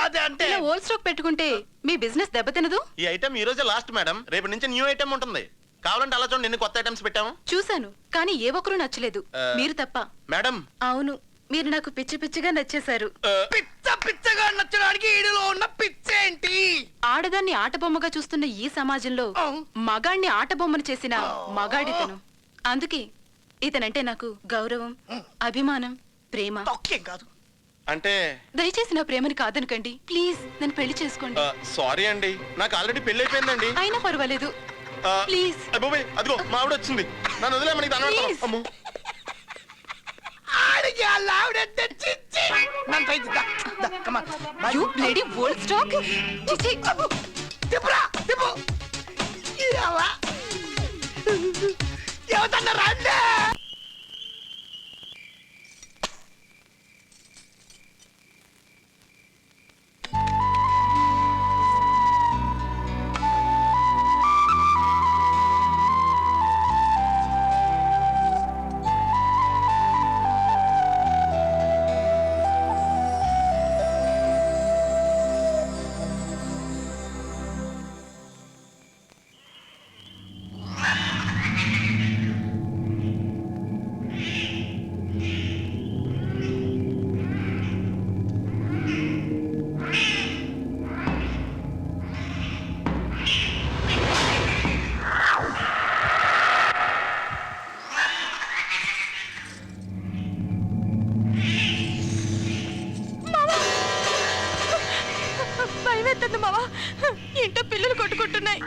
ఇలా హోల్ స్టాక్ పెట్టుకుంటే మీ బిజినెస్ దెబ్బతినదు. ఈ ఐటమ్ ఈ రోజే లాస్ట్ మేడం. రేపు నుంచి న్యూ ఐటమ్ ఉంటుంది. కావాలంటే అలా చూడండి, ఎన్ని కొత్త ఐటమ్స్ పెట్టాము. చూశాను, కానీ ఏ ఒక్కరు నచ్చలేదు. మీరు తప్ప. మేడం అవును, మీరు నాకు పిచ్చి పిచ్చిగా నచ్చేశారు. పిచ్చగా నచ్చడానికి ఈడులో ఉన్న పిచ్చేంటి? ఆడదాన్ని ఆట బొమ్మగా చూస్తున్న ఈ సమాజంలో మగాణ్ణి ఆట బొమ్మను చేసిన మగాడితను. అందుకే ఇతనంటే నాకు గౌరవం, అభిమానం, ప్రేమ. కాదు అంటే దయచేసి నా ప్రేమని కాదనకండి. ప్లీజ్ నన్ను పెళ్లి చేసుకోండి. సారీ అండి, నాకు ఆల్రెడీ పెళ్లి అయిపోయిందండి. అయినా పర్వాలేదు. ప్లీజ్ బాబాయ్ అదిగో మా ఆవిడ వచ్చింది. నన్ను వదిలే మనకి దండం పెడతాను. Please. అమ్మో యు బ్లడీ వరల్డ్ స్టాక్. చిచి. భయమేస్తుంది మావా. ఇంట్లో పిల్లలు కొట్టుకుంటున్నాయి.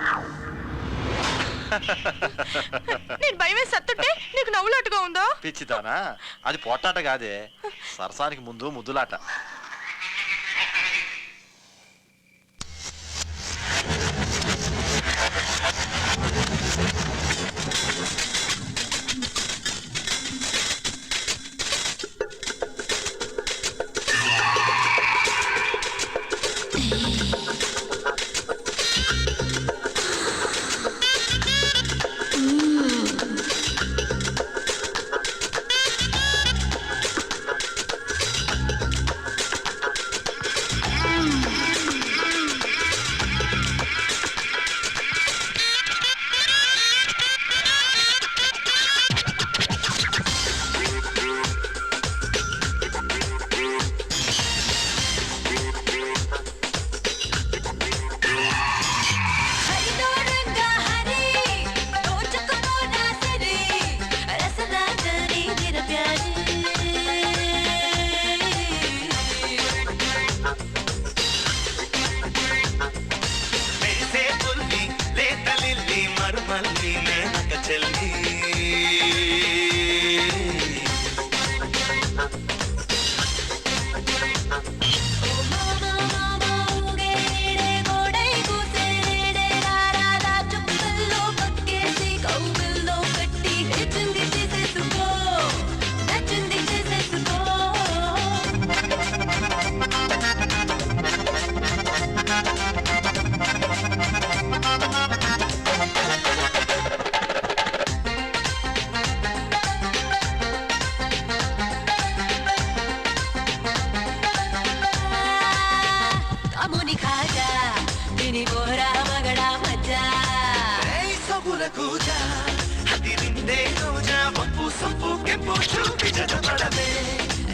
నేను భయమేసి సత్తుంటే నీకు నవ్వులాటగా ఉందా? పిచ్చిదానా, అది పోట్లాట కాదే, సరసానికి ముందు ముద్దులాట.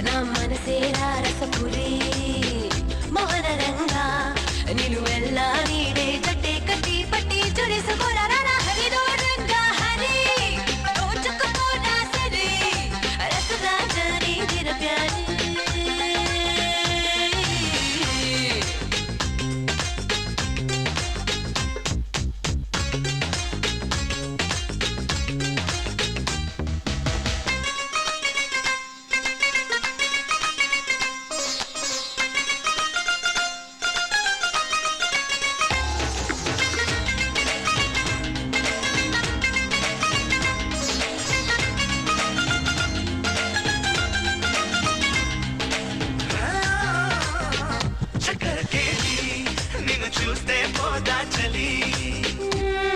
నా మనసేరా రసపురి మోహన రంగా నిలువెల్ల నీడే జట్టే కట్టి పట్టి జొరిసుకోరా హరిదో రంగా హరి రోజుకుపోనా సరే రసరాజని దిర ప్యారి.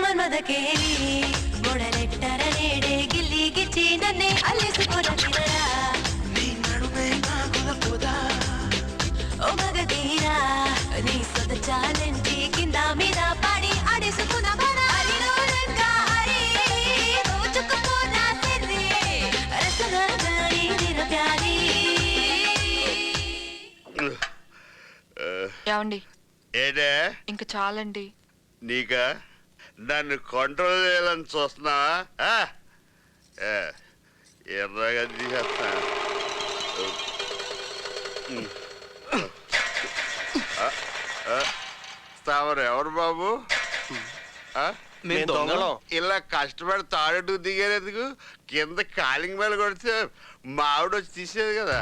మన్మదకేలి మొడలెట్టర నేడే గిల్లి గిచ్చి నన్నే అల్లేసుకోరా తిరరా నీ నడుమే నాగుల పోదా ఓ మగధీరా నీ సొద చాలెంటి కింద మీద పాడి ఆడేసుకున్న బరా హరిలో రంగా హరి రోజుకుపోనా తెర్రే రసరాజాయి నిర ప్యారీ. ఏమండి ఏడే ఇంక చాలండి. నీకా నన్ను కంట్రోల్ చేయాలని చూస్తున్నావా? ఎర్రగా తీసేస్తా. తామరు ఎవరు బాబు? మేము దొంగలం. ఇలా కష్టపడి తాడెట్టు దిగేందుకు కింద కాలింగ్ బెల్ కొడితే మా ఆవిడ వచ్చి తీసేది కదా.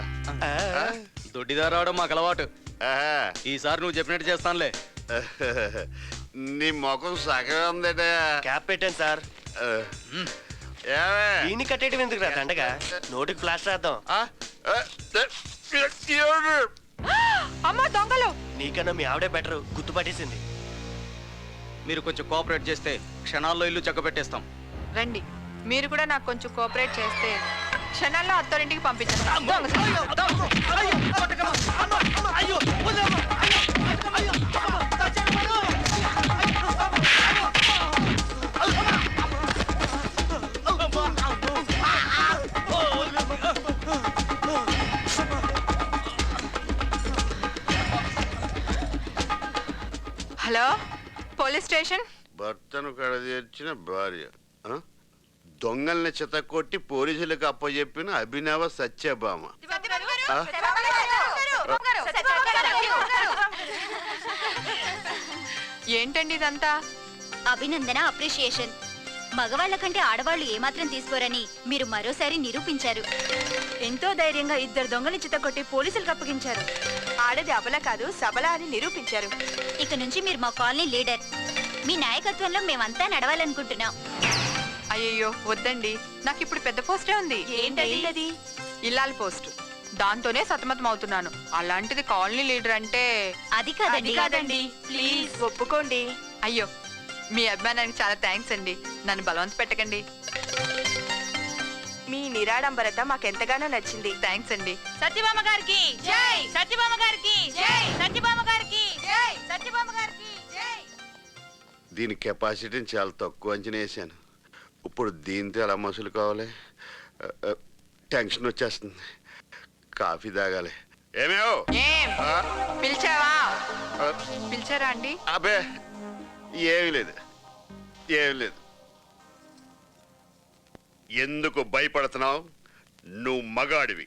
దొడ్డిదారు రావడం మాకు అలవాటు. ఆహా. ఈసారి నువ్వు చెప్పినట్టు చేస్తానులే. నీ ముఖం సగం ఉందట. క్యాప్ పెట్టాను సార్. ఏమే? దీన్ని కట్టేయడం ఎందుకు రా దండగా? నోటికి ప్లాస్టర్ వేద్దాం. ఆ? అమ్మా దొంగలు! నీకన్నా మీ ఆవిడే బెటర్, గుర్తుపట్టేసింది. మీరు కొంచెం కోఆపరేట్ చేస్తే క్షణాల్లో ఇల్లు చక్కబెట్టేస్తాం. రండి, మీరు కూడా నాకు కొంచెం కోఆపరేట్ చేస్తే క్షణాల్లో అత్తారింటికి పంపించాను. Hello, police station. భర్తను కడదీర్చిన భార్య దొంగల్ని చితకొట్టి పోలీసులకు అప్పచెప్పిన అభినవ సత్యభామ. ఏంటండి ఇదంతా? అభినందన, అప్రిషియేషన్. మగవాళ్ల కంటే ఆడవాళ్లు ఏమాత్రం తీసుకోరని మీరు మరోసారి నిరూపించారు. ఎంతో ధైర్యంగా ఇద్దరు దొంగని చితకొట్టి పోలీసులకు అప్పగించారు. ఆడది అబల కాదు సబల అని నిరూపించారు. ఇక నుంచి మీరు మా కాలనీ లీడర్. మీ నాయకత్వంలో మేమంతా నడవాలనుకుంటున్నాం. అయ్యయ్యో వద్దండి, నాకు ఇప్పుడు పెద్ద పోస్టే ఉంది. ఏంటది? ఇల్లాల పోస్ట్. దాంతోనే సతమతం అవుతున్నాను. అలాంటిది కాలనీ లీడర్ అంటే అది కాదండి. ప్లీజ్ ఒప్పుకోండి. అయ్యో, మీ అభిమానానికి చాలా థ్యాంక్స్ అండి. నన్ను బలవంత పెట్టకండి. మీ నిరాడంబరత మాకెంతగానో నచ్చింది. థ్యాంక్స్ అండి. సత్యభామ గారికి జై! సత్యభామ గారికి జై! సత్యభామ గారికి జై! సత్యభామ గారికి జై! దీని కెపాసిటీని చాలా తక్కువ అంచనా వేసాను. ఇప్పుడు దీంతో ఎలా మసులు కావాలి? టెన్షన్ వచ్చేస్తుంది. కాఫీ తాగాలి. ఏమేవో పిలిచావా? పిలిచారా అండి? అబే ఏమీ లేదు, ఏమీ లేదు. ఎందుకు భయపడుతున్నావు? నువ్వు మగాడివి,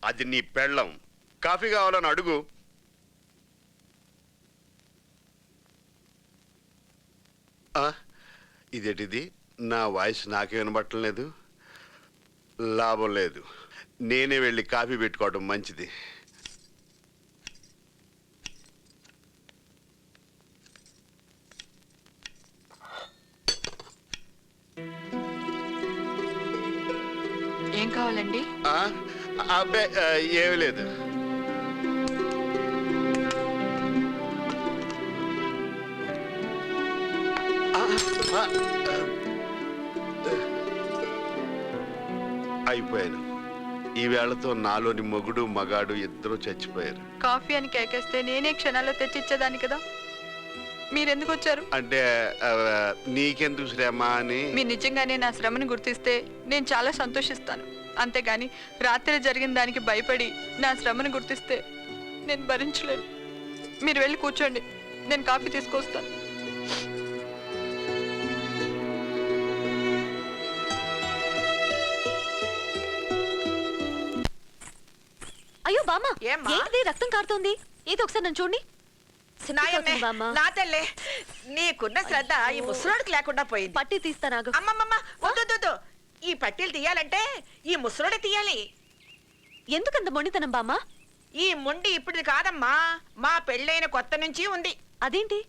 అది నీ పెళ్ళం. కాఫీ కావాలని అడుగు. ఇదేంటిది? నా వాయిస్ నాకే వినబట్టం లేదు. లాభం లేదు, నేనే వెళ్ళి కాఫీ పెట్టుకోవడం మంచిది. ఏం కావాలండి? అబ్బే ఏమీ లేదు. అయిపోయాను. ఈ వేళతో నాలోని మొగుడు మగాడు ఇద్దరు చచ్చిపోయారు. కాఫీ అని కేకేస్తే నేనే క్షణాల్లో తెచ్చిచ్చేదాన్ని కదా. మీరెందుకు వచ్చారు? అంటే నీకెందుకు శ్రమ అని. మీరు నిజంగానే నా శ్రమను గుర్తిస్తే నేను చాలా సంతోషిస్తాను. అంతేగాని రాత్రి జరిగిన దానికి భయపడి నా శ్రమను గుర్తిస్తే నేను భరించలేను. మీరు వెళ్ళి కూర్చోండి, నేను కాఫీ తీసుకొస్తాను. అయ్యో బామ్మ, ఏంటిది రక్తం కారుతోంది? ఏదో ఒకసారి నన్ను చూడండి. నా తల్లే, నీకున్న శ్రద్ధ ఈ ముసలోడికి లేకుండా పోయింది. పట్టి తీస్తాను. అమ్మమ్మమ్మ వద్దు, ఈ పట్టీలు తీయాలంటే ఈ ముసలోడే తీయాలి. ఎందుకంత మొండితనం బామ్మ? ఈ మొండి ఇప్పుడు కాదమ్మా, మా పెళ్ళైన కొత్త నుంచి ఉంది. అదేంటి?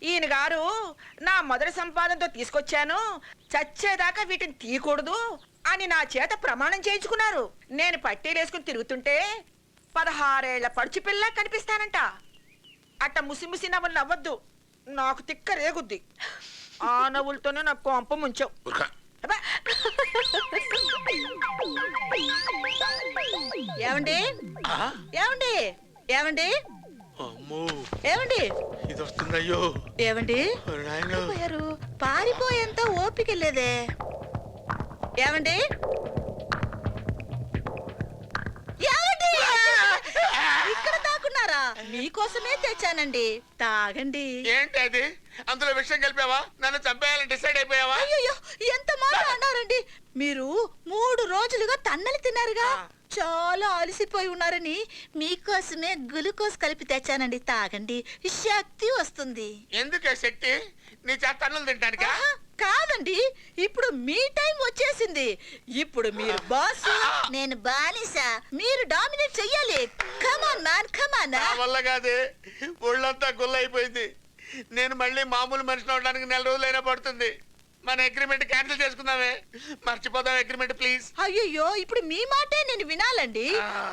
ఈయన గారు నా మొదటి సంపాదనతో తీసుకొచ్చాను, చచ్చేదాకా వీటిని తీయకూడదు అని నా చేత ప్రమాణం చేయించుకున్నారు. నేను పట్టీలు వేసుకుని తిరుగుతుంటే 16 ఏళ్ల పడుచు పిల్ల కనిపిస్తానంట. అట్ట ముసి నవ్వులు నవ్వద్దు, నాకు తిక్క రేగుద్ది. ఆ నవ్వులతోనే నాకు కొంప ముంచావు. ఏమండి ఏమండి ఏమండి ఏమండి ఇది వస్తుందయ్యో. ఏమండి పోయారు? పారిపోయేంత ఓపిక లేదే. ఏమండి ఏమండి ఇక్కడ తాకున్నారా? మీకోసమే తెచ్చానండి, తాగండి. ఏంటి అది? అందులో విషయం కలిపావా? నన్ను చంపేయాలని డిసైడ్ అయిపోయావా? అయ్యో, ఎంత మాట అన్నారండి. మీరు 3 రోజులుగా తన్నలు తిన్నారుగా, చాలా అలసిపోయి ఉన్నారని మీకోసమే గ్లూకోజ్ కలిపి తెచ్చానండి, తాగండి, శక్తి వస్తుంది. ఎందుకే శక్తి? నీ చేత అన్నం తింటానికా ఆహా, కాదండి, ఇప్పుడు మీ టైం వచ్చేసింది. ఇప్పుడు మీరు బాస్, నేను బానిస. మీరు డామినేట్ చెయ్యాలి. కమాన్ మ్యాన్, కమాన్. నా వల్ల కాదే, ఒళ్ళంతా గుల్లైపోయింది. నేను మళ్ళీ మామూలు మనిషిని అవడానికి 4 రోజులైనా పడుతుంది. మన అగ్రిమెంట్ క్యాన్సిల్ చేసుకుందామే, మర్చిపోదాం అగ్రిమెంట్ ప్లీజ్. అయ్యయ్యో, ఇప్పుడు మీ మాటే నేను వినాలండి.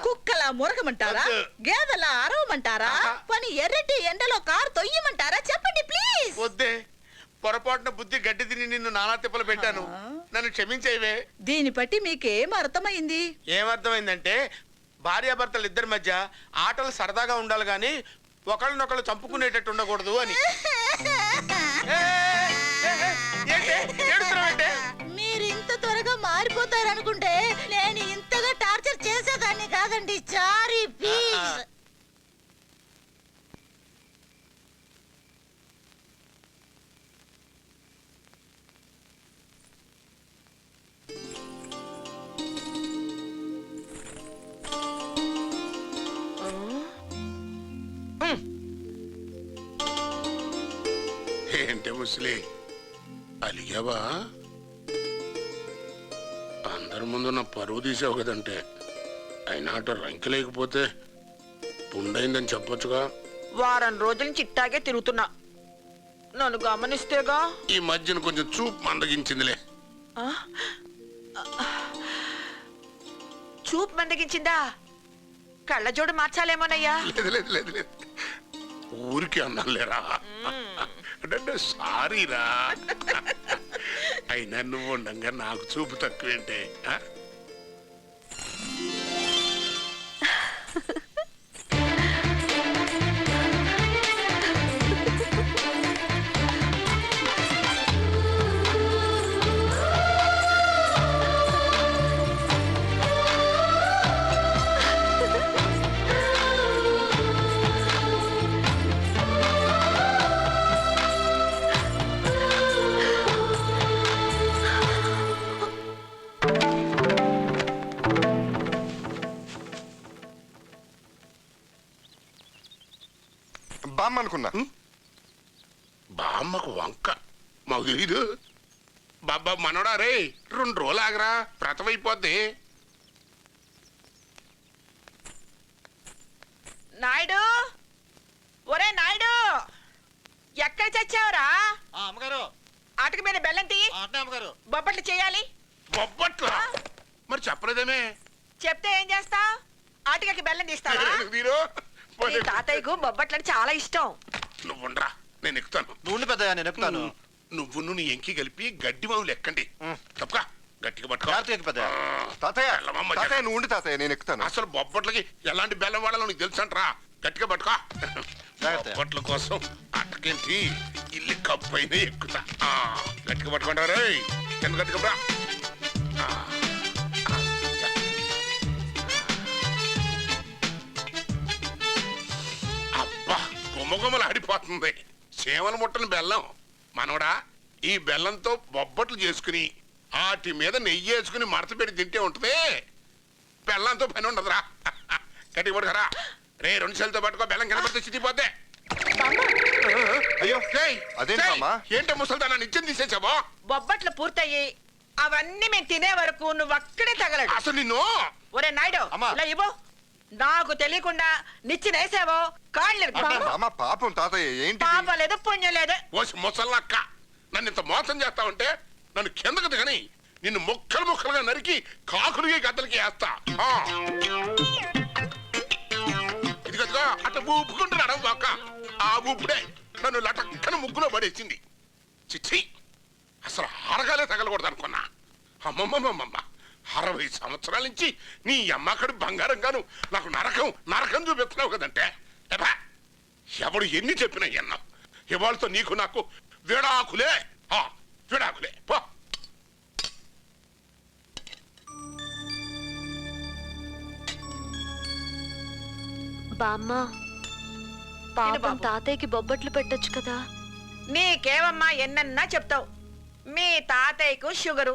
కుక్కలా మురగమంటారా, వద్దు. గేదెలా అరవమంటారా, పని ఎర్రటి ఎండలో కారు తొయ్యమంటారా? చెప్పండి ప్లీజ్. వద్దే, పొరపాటున బుద్ధి గడ్డి తిని నిన్ను నానా తిప్పలు పెట్టాను. నన్ను క్షమించేవే. దీన్ని బట్టి మీకేం అర్థమైంది? ఏమర్థమైందంటే భార్యాభర్తలు ఇద్దరి మధ్య ఆటలు సరదాగా ఉండాలి గాని ఒకళ్ళనొకళ్ళు చంపుకునేటట్టు ఉండకూడదు అని. మీరు ఇంత త్వరగా మారిపోతారనుకుంటే నేను ఇంతగా టార్చర్ చేసేదాన్ని కాదండి. Sorry please. ఏంటే ముసలి అలిగావా? అందరి ముందు నా పరువు తీసావు కదంటే. అయినా అటు రంకి లేకపోతే పుండైందని చెప్పొచ్చుగా. వారం రోజుల నుంచి ఇట్టాగే తిరుగుతున్నా, నన్ను గమనిస్తేగా. ఈ మధ్యన కొంచెం చూపు మందగించిందిలే. ఆ? చూపు మందగించిందా? కళ్ళజోడు మార్చాలేమోనయ్యా. లేదు లేదు లేదు లేదు, ఊరికి అన్నాలేరా. అంటే సారీరా. అయినా నువ్వు ఉండంగా నాకు చూపు తక్కువేంటే. బామ్మ అనుకున్నా. బామ్మకు వంక మాకు తెలీదు. బాబా మనోడా రే, 2 రోజులు ఆగరా, వ్రతమైపోద్ది. నాయుడు, ఒరే నాయుడు, ఎక్కడ చచ్చావురా? అమ్మగారు, ఆటకు మీద బెల్లం తీ. అమ్మగారు, బొబ్బట్లు చేయాలి. బొబ్బట్లా? మరి చెప్పలేదేమే? చెప్తే ఏం చేస్తా? ఆటకి బెల్లం తీస్తావా? వీరు మీ తాతయ్యకు బొబ్బట్లని చాలా ఇష్టం. నువ్వుండ్రా, నేను ఎక్కుతాను. నువ్వు పెద్దగా, నేను ఎక్కుతాను. నువ్వు నీ ఎంకి కలిపి గడ్డి మావులు ఎక్కండి. తప్పక గట్టిగా పట్టుకో. తాతయ్య తాతయ్య నువ్వు ఉండి తాతయ్య, నేను ఎక్కుతాను. అసలు బొబ్బట్లకి ఎలాంటి బెల్లం వాడాలో నీకు తెలుసు అంటరా. గట్టిగా పట్టుకో. బొబ్బట్ల కోసం అట్టకేంటి ఇల్లు కప్పు అయినా ఎక్కుతా. గట్టిగా పట్టుకుంటారా రే, ఎంత గట్టిగా రా. అబ్బా, గుమ్మగుమ్మలు ఆడిపోతుంది. చేమల ముట్టని బెల్లం మనవడా. ఈ బెల్లంతో బొబ్బట్లు చేసుకుని ఆటి మీద నెయ్యి వేసుకుని మడత పెట్టి తింటే ఉంటుంది. బెల్లంతో పని ఉండదురా. గట్టిగా పట్టుకరా రే. 2 చేతులతో పట్టుకో, బెల్లం కనబడితే చితిపోతే. అయ్యో అదేంటమ్మా? ఏంటో ముసల్దానా నిత్యం తీసేసావా? బొబ్బట్లు పూర్తయి అవన్నీ మేము తినే వరకు నువ్వు అక్కడే తగలడు. అసలు నిన్ను. ఒరే నాయుడు, ఇలా ఇవ్వు. నాకు తెలియకుండా నిచ్చినేసావో కాళ్ళు అమ్మ పాపం తాతయ్య, ఏంటి పాప లేదు పుణ్యం లేదు. ఓసి ముసల్లక్క, నన్ను ఇంత మోసం చేస్తావంటే నన్ను కిందకు దిగని నిన్ను ముక్కలు ముక్కలుగా నరికి కాకులకి గద్దలకి వేస్తా. ఇదిగదిగా అట్లా ఊపుకుంటున్నాడు బాక. ఆ ఊపుడే నన్ను లటక్కన ముగ్గులో పడేసింది. చిచ్చి, అసలు అరగాలే తగలకూడదు అనుకున్నా. అమ్మమ్మమ్మమ్మ, 60 సంవత్సరాల నుంచి నీ అమ్మక్కడి బంగారం గాను నాకు నరకం నరకం చూపిస్తున్నావు కదంటే. ఎవడు ఎన్ని చెప్పినా ఎన్నావు. ఇవాళతో నీకు నాకు విడాకులే, విడాకులే. పో. బామ్మ, పాపం తాతయ్యకి బొబ్బట్లు పెట్టొచ్చు కదా. నీకేమమ్మా ఎన్నన్నా చెప్తావు. మీ తాతయ్యకు షుగరు.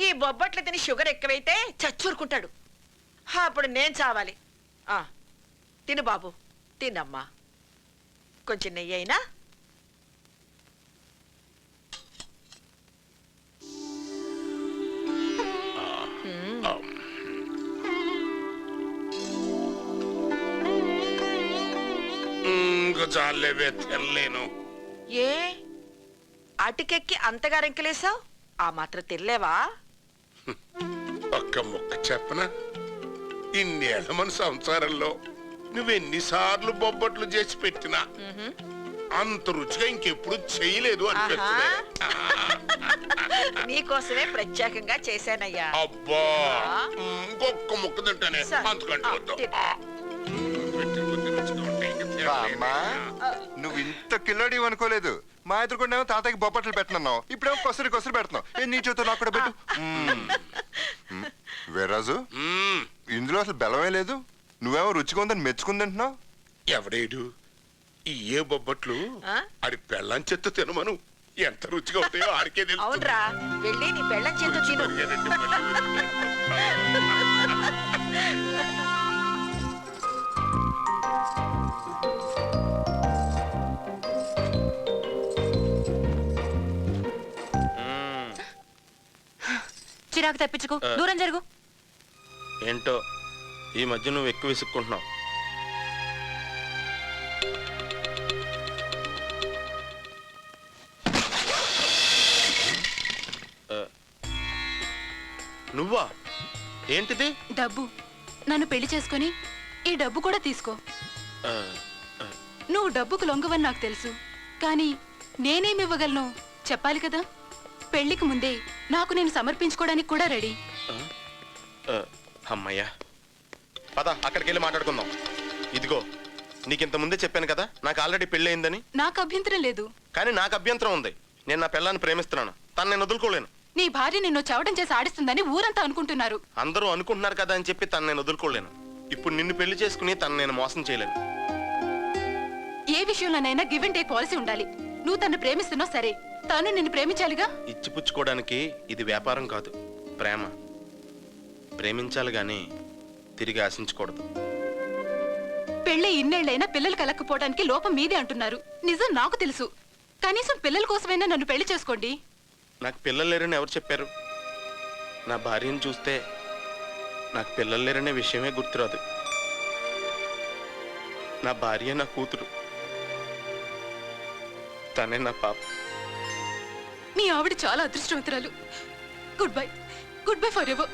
ఈ బొబ్బట్లు తిని షుగర్ ఎక్కువైతే చచ్చూరుకుంటాడు. అప్పుడు నేను చావాలి. తిను బాబు, తినమ్మా. కొంచెం నెయ్యి అయినా. చాలేవే తినలేను. ఏ అటుకెక్కి అంతగా రెంకలేసావు? ఆ మాత్రం తినలేవా? ఒక్క ముక్క చెప్పనా? ఇన్నేళ్ల మన సంసారంలో నువ్వెన్నిసార్లు బొబ్బట్లు చేసి పెట్టినా అంత రుచిగా ఇంకెప్పుడు చేయలేదు అనిపిస్తుంది. నీకోసమే ప్రత్యేకంగా చేశానయ్యా. అబ్బా ఇంకొక్క ముక్క తింటానే, అంతకంటే వద్దు. పెట్టిన కొద్ది రుచిగా ఉంటే ఇంక అమ్మా తినలేను. నువ్వు ఇంత కిల్లాడి అనుకోలేదు. మా ఎదురుకొండేమో తాతకి బొప్పట్లు పెట్టినావు, ఇప్పుడేమో కొసరి పెడుతున్నావు. నీ చేతో నాకు కూడా పెట్టు. వీర్రాజు, ఇందులో అసలు బెల్లమే లేదు. నువ్వేమో రుచిగా ఉందని మెచ్చుకుందంటున్నావు. ఎవడేడు ఈ ఏ బొబ్బట్లు ఆడి పెళ్ళం చెత్త తినమను, ఎంత రుచిగా ఉంటాయో ఆడికే తెలుసు. అవునరా, వెళ్ళి నీ పెళ్ళం చేత తిను. చిరాకు తెప్పించుకో, దూరం జరుగు. ఏంటో ఈ మధ్య నువ్వు ఎక్కువ విసుక్కుంటున్నావు. నువ్వా? ఏంటిది? డబ్బు. నన్ను పెళ్లి చేసుకొని ఈ డబ్బు కూడా తీసుకో. నువ్వు డబ్బుకు లొంగవని నాకు తెలుసు, కానీ నేనేమి ఇవ్వగలను చెప్పాలి కదా. పెళ్లికి ముందే నాకు నేను సమర్పించుకోవడానికి కూడా రెడీ. అమ్మయ్యా, పద అక్కడికి వెళ్ళి మాట్లాడుకుందాం. ఇదిగో నీకింత ముందే చెప్పాను కదా నాకు ఆల్రెడీ పెళ్లి అయిందని. నాకు అభ్యంతరం లేదు, కానీ నాకు అభ్యంతరం ఉంది. నేను నా పిల్లాన్ని ప్రేమిస్తున్నాను, తను నేను వదులుకోలేను. నీ భార్య నిన్ను చవటం చేసి ఆడిస్తుందని ఊరంతా అనుకుంటున్నారు. అందరూ అనుకుంటున్నారు కదా అని చెప్పి తను నేను వదులుకోలేను. ఇప్పుడు నిన్ను పెళ్లి చేసుకుని తను నేను మోసం చేయలేను. ఏ విషయంలోనైనా గివ్ అండ్ టేక్ పాలసీ ఉండాలి. నువ్వు తను ప్రేమిస్తున్నావు సరే, తను నిన్ను ప్రేమించాలిగా. ఇచ్చిపుచ్చుకోవడానికి ఇది వ్యాపారం కాదు, ప్రేమ. ప్రేమించాలి గాని తిరిగి ఆశించకూడదు. పెళ్ళి ఇన్నేళ్లైనా పిల్లలు కలక్కపోవడానికి లోపం మీదే అంటున్నారు. నిజం నాకు తెలుసు, కనీసం పిల్లల కోసమైనా నన్ను పెళ్లి చేసుకోండి. నాకు పిల్లలు లేరని ఎవరు చెప్పారు? నా భార్యను చూస్తే నాకు పిల్లలు లేరనే విషయమే గుర్తురాదు. నా భార్య నా కూతురు, తనే నా పాప. మీ ఆవిడ చాలా అదృష్టవంతురాలు. Goodbye, goodbye forever.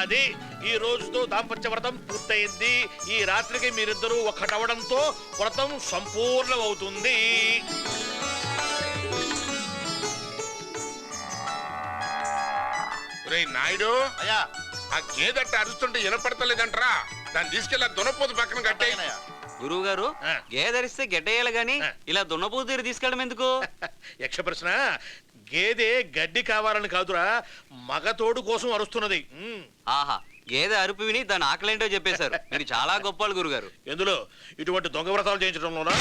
అది ఈ రోజుతో దాంపత్య వ్రతం పూర్తయింది. ఈ రాత్రికి మీరిద్దరూ ఒక్కటవడంతో వ్రతం సంపూర్ణమవుతుంది. నాయుడు, అయ్యా ఆ గేదట్ట అరుస్తుంటే వినపడతలేదంటరా, దాన్ని తీసుకెళ్ళి దున్నపోతు పక్కన కట్టే. గురువు గారు, గేదరిస్తే గెడ్డేయాలి గాని ఇలా దున్నపోతు దగ్గర తీసుకెళ్ళడం ఎందుకు? యక్ష ప్రశ్న. గేదె గడ్డి కావాలని కాదురా, మగతోడు కోసం అరుస్తున్నది. ఆహా, గేదె అరుపు విని దాని ఆకలేంటో చెప్పేశారు. మీరు చాలా గొప్పలు గురుగారు. ఎందులో ఇటువంటి దొంగ వ్రతాలు చేయించడంలోనా?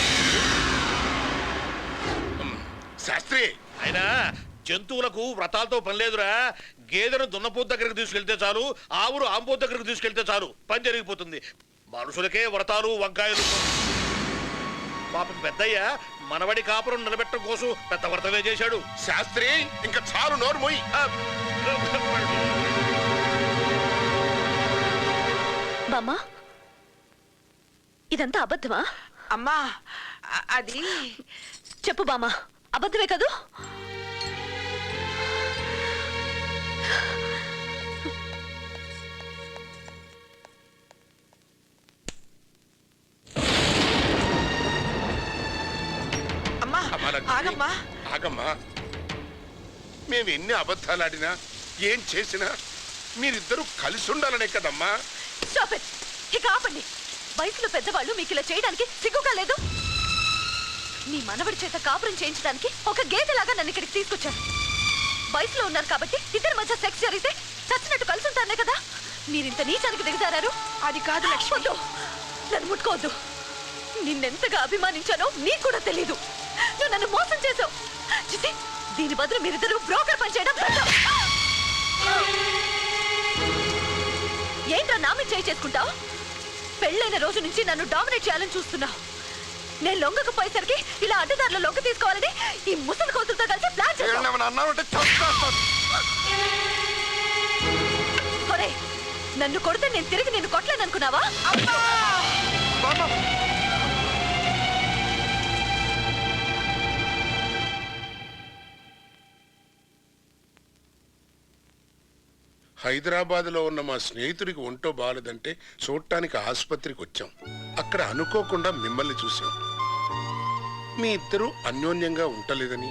శాస్త్రి, అయినా జంతువులకు వ్రతాలతో పని లేదురా. గేదెను దున్నపోతు దగ్గరికి తీసుకెళ్తే చాలు, ఆవును ఆంపోతు దగ్గరికి తీసుకెళ్తే చాలు, పని జరిగిపోతుంది. మనుషులకే వ్రతాలు వంకాయలు. పాపం పెద్దయ్య మనవడి కాపురం నిలబెట్టడం కోసం పెద్ద వ్రతమే చేశాడు. శాస్త్రి ఇంకా చాలు, నోరు మొయ్యి. బామ్మా, ఇదంతా అబద్ధమా? అమ్మా అది చెప్పు బామ్మా, అబద్ధమే కదూ? ఆగమ్మా, ఆగమ్మా. మేము ఎన్ని అబద్ధాలు ఆడినా ఏం చేసినా మీరిద్దరూ కలిసి ఉండాలనే కదమ్మా. Stop it. ఇక ఆపండి. వయసులో పెద్దవాళ్ళు మీకు ఇలా చేయడానికి సిగ్గుగా లేదు? మీ మనవడి చేత కాపురం చేయించడానికి ఒక గేదెలాగా నన్ను ఇక్కడికి తీసుకొచ్చారు. వయసులో ఉన్నారు కాబట్టి ఇద్దరి మధ్య సెక్స్ జరిగితే చచ్చినట్టు కలిసి ఉంటానే కదా. మీరింత నీచానికి దిగజారారు. అది కాదు లక్ష్మి. నన్ను ముట్టుకోవద్దు. నిన్నెంతగా అభిమానించానో నీకు కూడా తెలీదు. నువ్వు నన్ను మోసం చేసావు. చిసి, దీని బదులు మీరిద్దరు బ్రోకర్ పని చేయడం బెటర్. ఏంట్రా నా మీద చేయి చేసుకుంటావు? పెళ్ళైన రోజు నుంచి నన్ను డామినేట్ చేయాలని చూస్తున్నావు. నేను లొంగకపోయేసరికి ఇలా అడ్డదారులో లొంగ తీసుకోవాలని ఈ ముసలి కోతులతో కలిసి ప్లాన్ చేశావు. నన్ను కొడితే నేను తిరిగి నిన్ను కొట్టలేననుకున్నావా? హైదరాబాద్లో ఉన్న మా స్నేహితుడికి ఒంటో బాలేదంటే చూడటానికి ఆసుపత్రికి వచ్చాం. అక్కడ అనుకోకుండా మిమ్మల్ని చూసాం. మీ ఇద్దరూ అన్యోన్యంగా ఉండలేదని,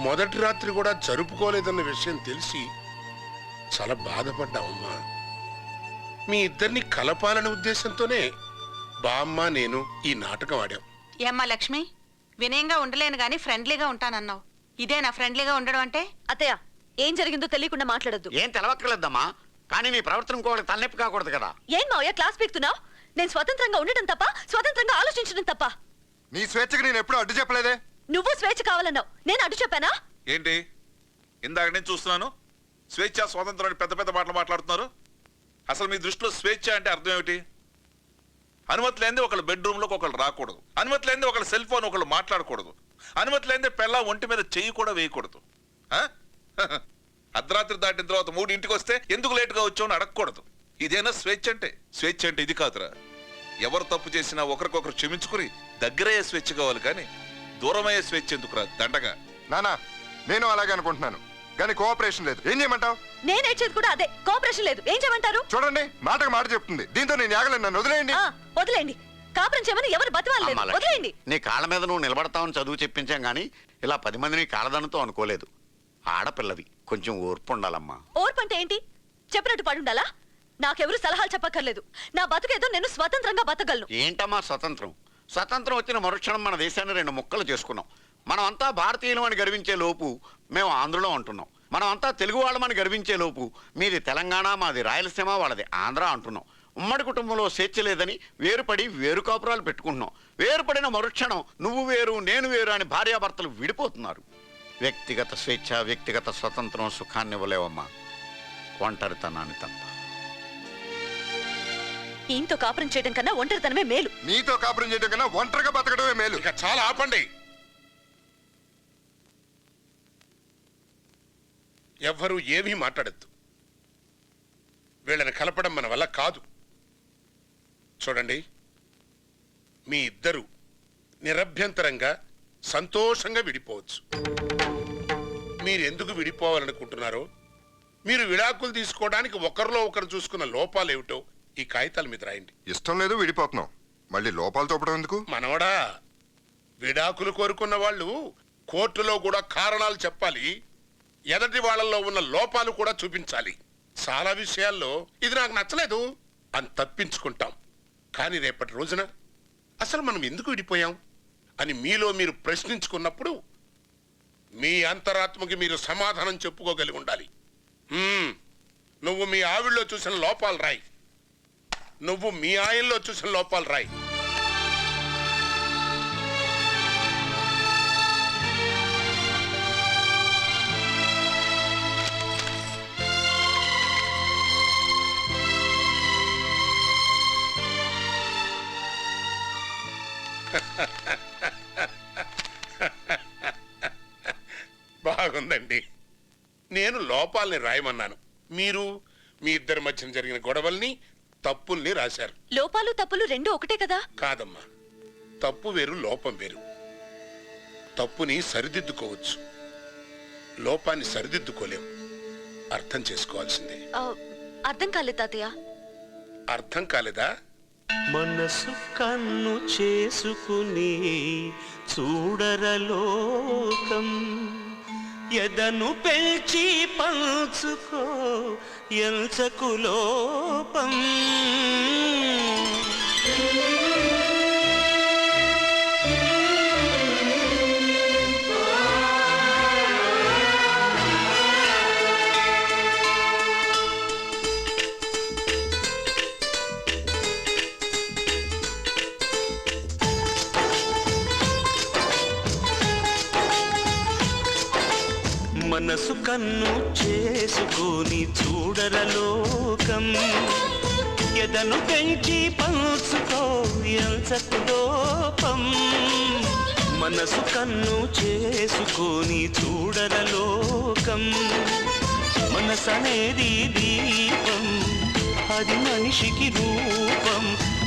మొదటి రాత్రి కూడా జరుపుకోలేదన్న విషయం తెలిసి చాలా బాధపడ్డామమ్మా. మీ ఇద్దరిని కలపాలనే ఉద్దేశంతోనే బామ్మ నేను ఈ నాటకం ఆడాం. ఏమ్మా లక్ష్మి, వినయంగా ఉండలేను గాని ఫ్రెండ్లీగా ఉంటానన్నావు. ఇదే నా ఫ్రెండ్లీగా ఉండడం అంటే? అత్తయ్య, ఏం జరిగిందో తెలియకుండా మాట్లాడద్దు. ఏం తెలవక్కర్లేదమ్మా, కానీ నీ ప్రవర్తన ఇంకోటి తలనొప్పి కాకూడదు కదా. ఏం మావయ్య క్లాస్ పీకుతున్నావు? నేను స్వతంత్రంగా ఉండటం తప్ప, స్వతంత్రంగా ఆలోచించడం తప్ప. నీ స్వేచ్ఛకి నేను ఎప్పుడూ అడ్డు చెప్పలేదే. నువ్వు స్వేచ్ఛ కావాలన్నావు, నేను అడ్డు చెప్పానా? ఏంటి ఇందాక నేను చూస్తున్నాను స్వేచ్ఛ స్వాతంత్రం పెద్ద పెద్ద మాటలు మాట్లాడుతున్నారు. అసలు మీ దృష్టిలో స్వేచ్ఛ అంటే అర్థం ఏమిటి? అనుమతి లేనిదే ఒకళ్ళు బెడ్రూమ్లోకి ఒకళ్ళు రాకూడదు, అనుమతి లేనిదే ఒకళ్ళు సెల్ ఫోన్ ఒకళ్ళు మాట్లాడకూడదు, అనుమతి లేనిదే పెళ్ళ ఒంటి మీద చెయ్యి కూడా వేయకూడదు. అర్ధరాత్రి దాటిన తర్వాత 3 వస్తే ఎందుకు లేటుగా వచ్చావు అడగకూడదు. ఇదేనా స్వేచ్ఛ అంటే? స్వేచ్ఛ అంటే ఇది కాదురా. ఎవరు తప్పు చేసినా ఒకరికొకరు క్షమించుకుని దగ్గరయ్యే స్వేచ్ఛ కావాలి, కానీ దూరమయ్యే స్వేచ్ఛ ఎందుకురా దండగా. నానా, నేను అలాగే అనుకుంటున్నాను, కానీ కోఆపరేషన్ లేదు. ఏం చేయమంటావు? నేను ఏడ్చేది కూడా అదే, కోఆపరేషన్ లేదు. ఏం చేయమంటారు? చూడండి, మాటకు మాట చెప్తుంది. దీంతో నేను యాగలేను, నన్ను వదిలేయండి. వదిలేయండి. కాపురం చేయమని ఎవరు బతివాలేదు. వదిలేయండి. నీ కాళ్ళ మీద నువ్వు నిలబడతావని చదువు చెప్పించాం గానీ ఇలా 10 మందిని కాలదనతో అనుకోలేదు. ఆడపిల్లవి, కొంచెం ఓర్పు ఉండాలమ్మా. ఓర్పు అంటే ఏంటి? చెప్పినట్టు పడుండాలా? నాకెవరు సలహాలు చెప్పక్కర్లేదు. నా బతుకేదో నేను స్వతంత్రంగా బతకగలను. ఏంటమ్మా స్వతంత్రం? స్వతంత్రం వచ్చిన మరుక్షణం మన దేశాన్ని 2 ముక్కలు చేసుకున్నాం. మనం అంతా భారతీయులం అని గర్వించే లోపు మేము ఆంధ్రలో అంటున్నాం. మనం అంతా తెలుగు వాళ్ళమని గర్వించే లోపు మీది తెలంగాణ, మాది రాయలసీమ, వాళ్ళది ఆంధ్ర అంటున్నాం. ఉమ్మడి కుటుంబంలో స్వేచ్ఛ లేదని వేరుపడి వేరు కాపురాలు పెట్టుకుంటున్నాం. వేరుపడిన మరుక్షణం నువ్వు వేరు నేను వేరు అని భార్యాభర్తలు విడిపోతున్నారు. వ్యక్తిగత స్వేచ్ఛ, వ్యక్తిగత స్వతంత్రం సుఖాన్ని ఇవ్వలేవమ్మా, ఒంటరితనాన్ని తప్ప. ఈయనతో కాపురం చేయడం కన్నా ఒంటరితనమే మేలు. నీతో కాపురం చేయడం కన్నా ఒంటరిగా బతకడమే మేలు. ఇక చాలా ఆపండి. ఎవ్వరూ ఏమీ మాట్లాడద్దు. వీళ్ళని కలపడం మన వల్ల కాదు. చూడండి, మీ ఇద్దరు నిరభ్యంతరంగా సంతోషంగా విడిపోవచ్చు. మీరెందుకు విడిపోవాలనుకుంటున్నారో, మీరు విడాకులు తీసుకోవడానికి ఒకరిలో ఒకరు చూసుకున్న లోపాలు ఏమిటో ఈ కాగితాల మీద రాయండి. ఇష్టం లేదు, విడిపోతున్నాం. మళ్ళీ లోపాలు తోపడం ఎందుకు? మనవడా, విడాకులు కోరుకున్న వాళ్ళు కోర్టులో కూడా కారణాలు చెప్పాలి, ఎదటి వాళ్ళల్లో ఉన్న లోపాలు కూడా చూపించాలి. చాలా విషయాల్లో ఇది నాకు నచ్చలేదు అని తప్పించుకుంటాం. కానీ రేపటి రోజున అసలు మనం ఎందుకు విడిపోయాం అని మీలో మీరు ప్రశ్నించుకున్నప్పుడు మీ అంతరాత్మకి మీరు సమాధానం చెప్పుకోగలిగి ఉండాలి. నువ్వు మీ ఆవిడలో చూసిన లోపాలు రాయి, నువ్వు మీ ఆయనలో చూసిన లోపాలు రాయి. బాగుందండి. నేను లోపాలని రాయమన్నాను, మీరు మీ ఇద్దరి మధ్యన జరిగిన గొడవల్ని, తప్పుల్ని రాశారు. లోపాలు తప్పులు రెండు ఒకటే కదా? కాదమ్మా, తప్పు వేరు, లోపం వేరు. తప్పుని సరిదిద్దుకోవచ్చు, లోపాన్ని సరిదిద్దుకోలేం. అర్థం చేసుకోవాల్సిందే. అర్థం కాలేదు తాతయ్య. అర్థం కాలేదా? మనసు కన్ను చేసుకుని చూడరలోకం, ఎదను పెంచి పంచుకో ఎంచకు లోపం. మనసు కన్ను చేసుకొని చూడరలోకం, ఎదను పెంచి పంచుకో ఎంచకు లోపం. మనసు కన్ను చేసుకొని చూడరలోకం, మనసనేది దీపం అది మనిషికి రూపం,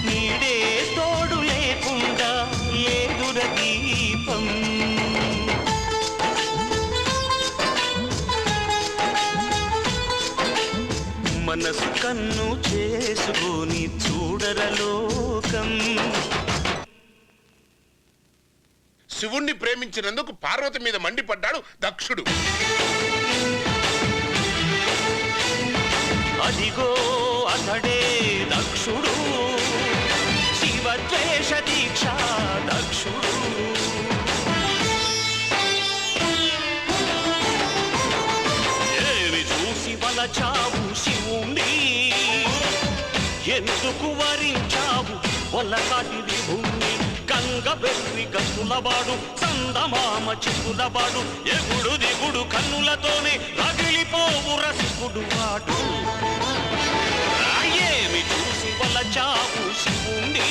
నీడే తోడు లేకుండా ఏదుర దీపం. మనసు కన్ను చేసుకొని చూడరలోకం. శివుణ్ణి ప్రేమించినందుకు పార్వతి మీద మండిపడ్డాడు దక్షుడు. అదిగో అతడే దక్షుడు, శివద్వేష దీక్ష దక్షుడు. ఏమి చూసి వలచావు శివుణ్ణి, ఎందుకు వరించావు వల్లకాటి విభుణ్ణి. గంగ వెర్రి గంతులవాడు, చందమామ చిక్కులవాడు, ఎగుడు దిగుడు కన్నులతోనే రగిలిపోవు రసికుడు వాడు. ఏమి చూసి వలచావు శివుణ్ణి,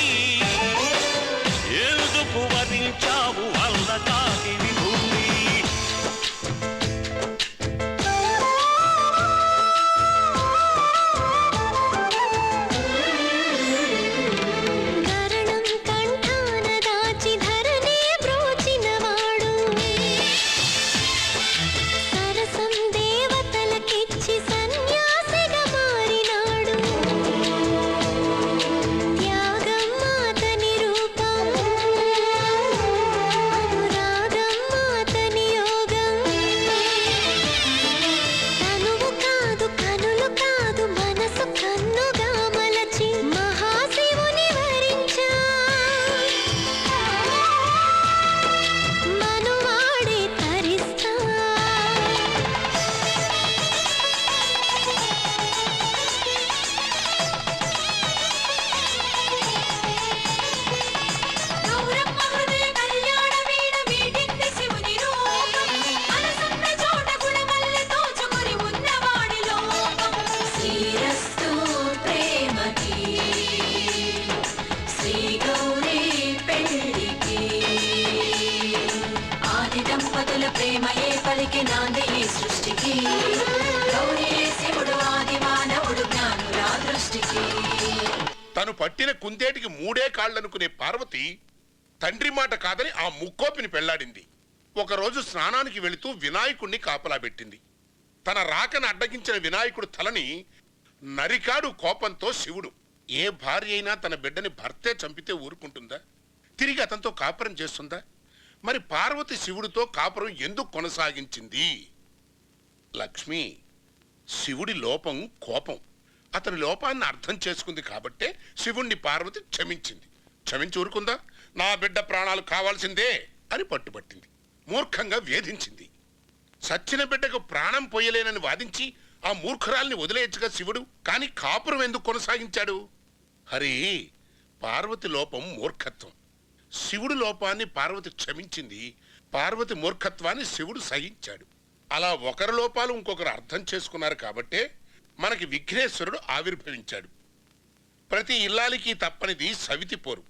ఎందుకు వరించావు వల్లకాటి విభుణ్ణి. తను పట్టిన కుందేటికి 3 కాళ్ళనుకునే పార్వతి తండ్రి మాట కాదని ఆ ముక్కోపిని పెళ్లాడింది. ఒకరోజు స్నానానికి వెళుతూ వినాయకుణ్ణి కాపలా పెట్టింది. తన రాకను అడ్డగించిన వినాయకుడు తలని నరికాడు కోపంతో శివుడు. ఏ భార్య అయినా తన బిడ్డని భర్తే చంపితే ఊరుకుంటుందా? తిరిగి అతనితో కాపురం చేస్తుందా? మరి పార్వతి శివుడితో కాపురం ఎందుకు కొనసాగించింది? లక్ష్మి, శివుడి లోపం కోపం. అతని లోపాన్ని అర్థం చేసుకుంది కాబట్టే శివుణ్ణి పార్వతి క్షమించింది. క్షమించి ఊరుకుందా? నా బిడ్డ ప్రాణాలు కావాల్సిందే అని పట్టుబట్టింది. మూర్ఖంగా వేధించింది. సచ్చిన బిడ్డకు ప్రాణం పోయలేనని వాదించి ఆ మూర్ఖురాల్ని వదిలేయచ్చుగా శివుడు. కాని కాపురం ఎందుకు కొనసాగించాడు? హరి, పార్వతి లోపం మూర్ఖత్వం. శివుడి లోపాన్ని పార్వతి క్షమించింది. పార్వతి మూర్ఖత్వాన్ని శివుడు సహించాడు. అలా ఒకరి లోపాలు ఇంకొకరు అర్థం చేసుకున్నారు కాబట్టే మనకి విఘ్నేశ్వరుడు ఆవిర్భవించాడు. ప్రతి ఇల్లాలికి తప్పనిది సవితి పోరు.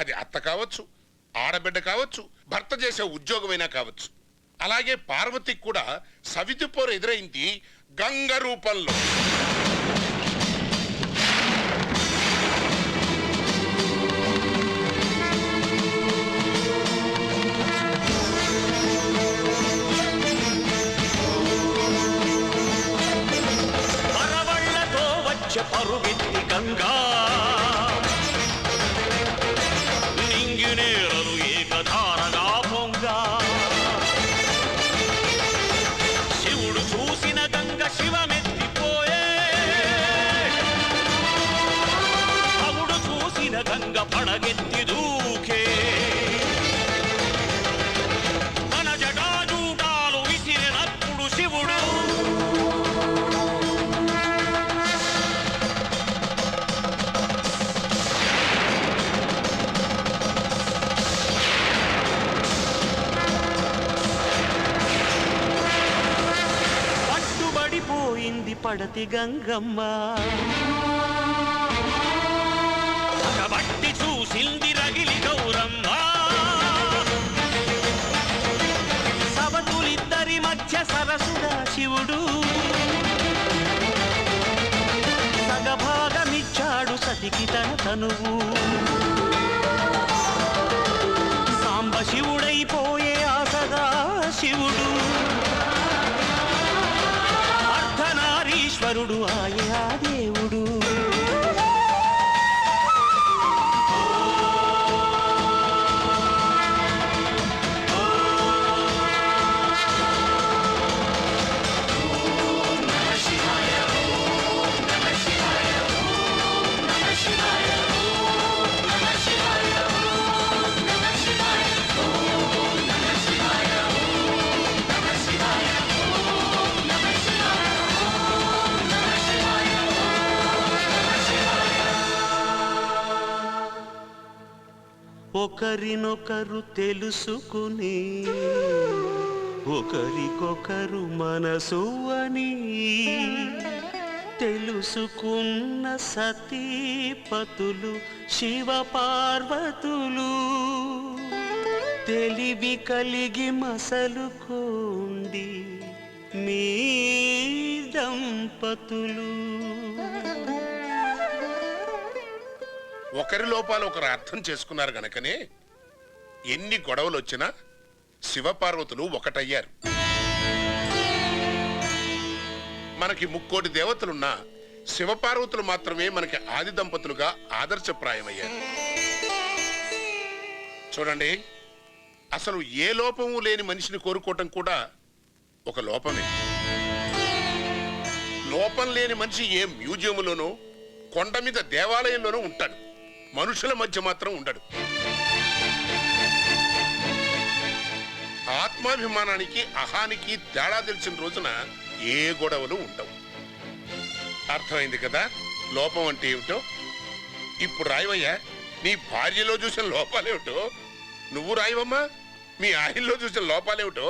అది అత్త కావచ్చు, ఆడబిడ్డ కావచ్చు, భర్త చేసే ఉద్యోగమైనా కావచ్చు. అలాగే పార్వతికి కూడా సవితి పోరు ఎదురైంది గంగ రూపంలో. పరుగెత్తి గంగా నింగినేరలు ఏకధారగా పొంగా. శివుడు చూసిన గంగ శివమెత్తిపోయే, శివుడు చూసిన గంగ పడగెత్తి దూకే. తన జటాజూటాలు విసిరినప్పుడు శివుడు పడతి గంగమ్మ. పగబట్టి చూసింది రగిలి గౌరమ్మ. సవతులిద్దరి మధ్య సరసుగా శివుడు సగభాగ సతికి తన తనువు సాంబ శివుడైపోయే ఆ సదా శివుడు అర్ధనారీశ్వరుడు ఆయే ఆ దేవుడు ఒకరినొకరు తెలుసుకుని ఒకరికొకరు మనసు అని తెలుసుకున్న సతీపతులు శివ పార్వతులు తెలివి కలిగి మసలుకోండి మీ దంపతులు. ఒకరి లోపాలు ఒకరు అర్థం చేసుకున్నారు గనకనే ఎన్ని గొడవలు వచ్చినా శివపార్వతులు ఒకటయ్యారు. మనకి 3,000,000 దేవతలున్నా శివపార్వతులు మాత్రమే మనకి ఆది దంపతులుగా ఆదర్శప్రాయమయ్యారు. చూడండి, అసలు ఏ లోపము లేని మనిషిని కోరుకోవటం కూడా ఒక లోపమే. లోపం లేని మనిషి ఏ మ్యూజియంలోనో కొండ మీద దేవాలయంలోనూ ఉంటాడు, మనుషుల మధ్య మాత్రం ఉండడు. ఆత్మాభిమానానికి అహానికి తేడా తెలిసిన రోజున ఏ గొడవలు ఉండవు. అర్థమైంది కదా లోపం అంటే ఏమిటో? ఇప్పుడు రాయవయ్యా, నీ భార్యలో చూసిన లోపాలేమిటో. నువ్వు రాయవమ్మా, మీ ఆయనలో చూసిన లోపాలేమిటో.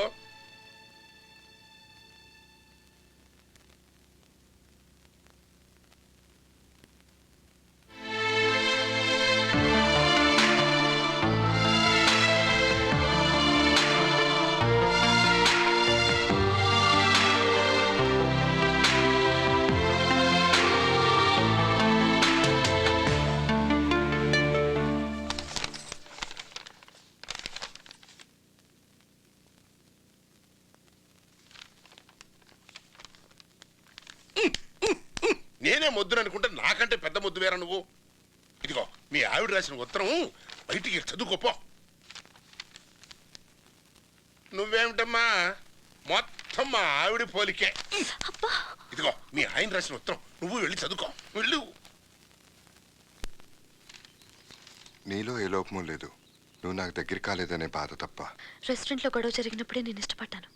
నేనే మొద్దును అనుకుంటే నాకంటే పెద్ద మొద్దు వేరా నువ్వు. ఇదిగో మీ ఆవిడ రాసిన ఉత్తరం బయటికి చదువుకోపో. నువ్వేమిటమ్మా మొత్తం మా ఆవిడ పోలికే. ఇదిగో మీ ఆయన రాసిన ఉత్తరం, నువ్వు వెళ్ళి చదువుకో, వెళ్ళు. నీలో ఏ లోపము లేదు, నువ్వు నాకు దగ్గర కాలేదనే బాధ తప్ప. రెస్టారెంట్లో గొడవ జరిగినప్పుడే నేను ఇష్టపడ్డాను.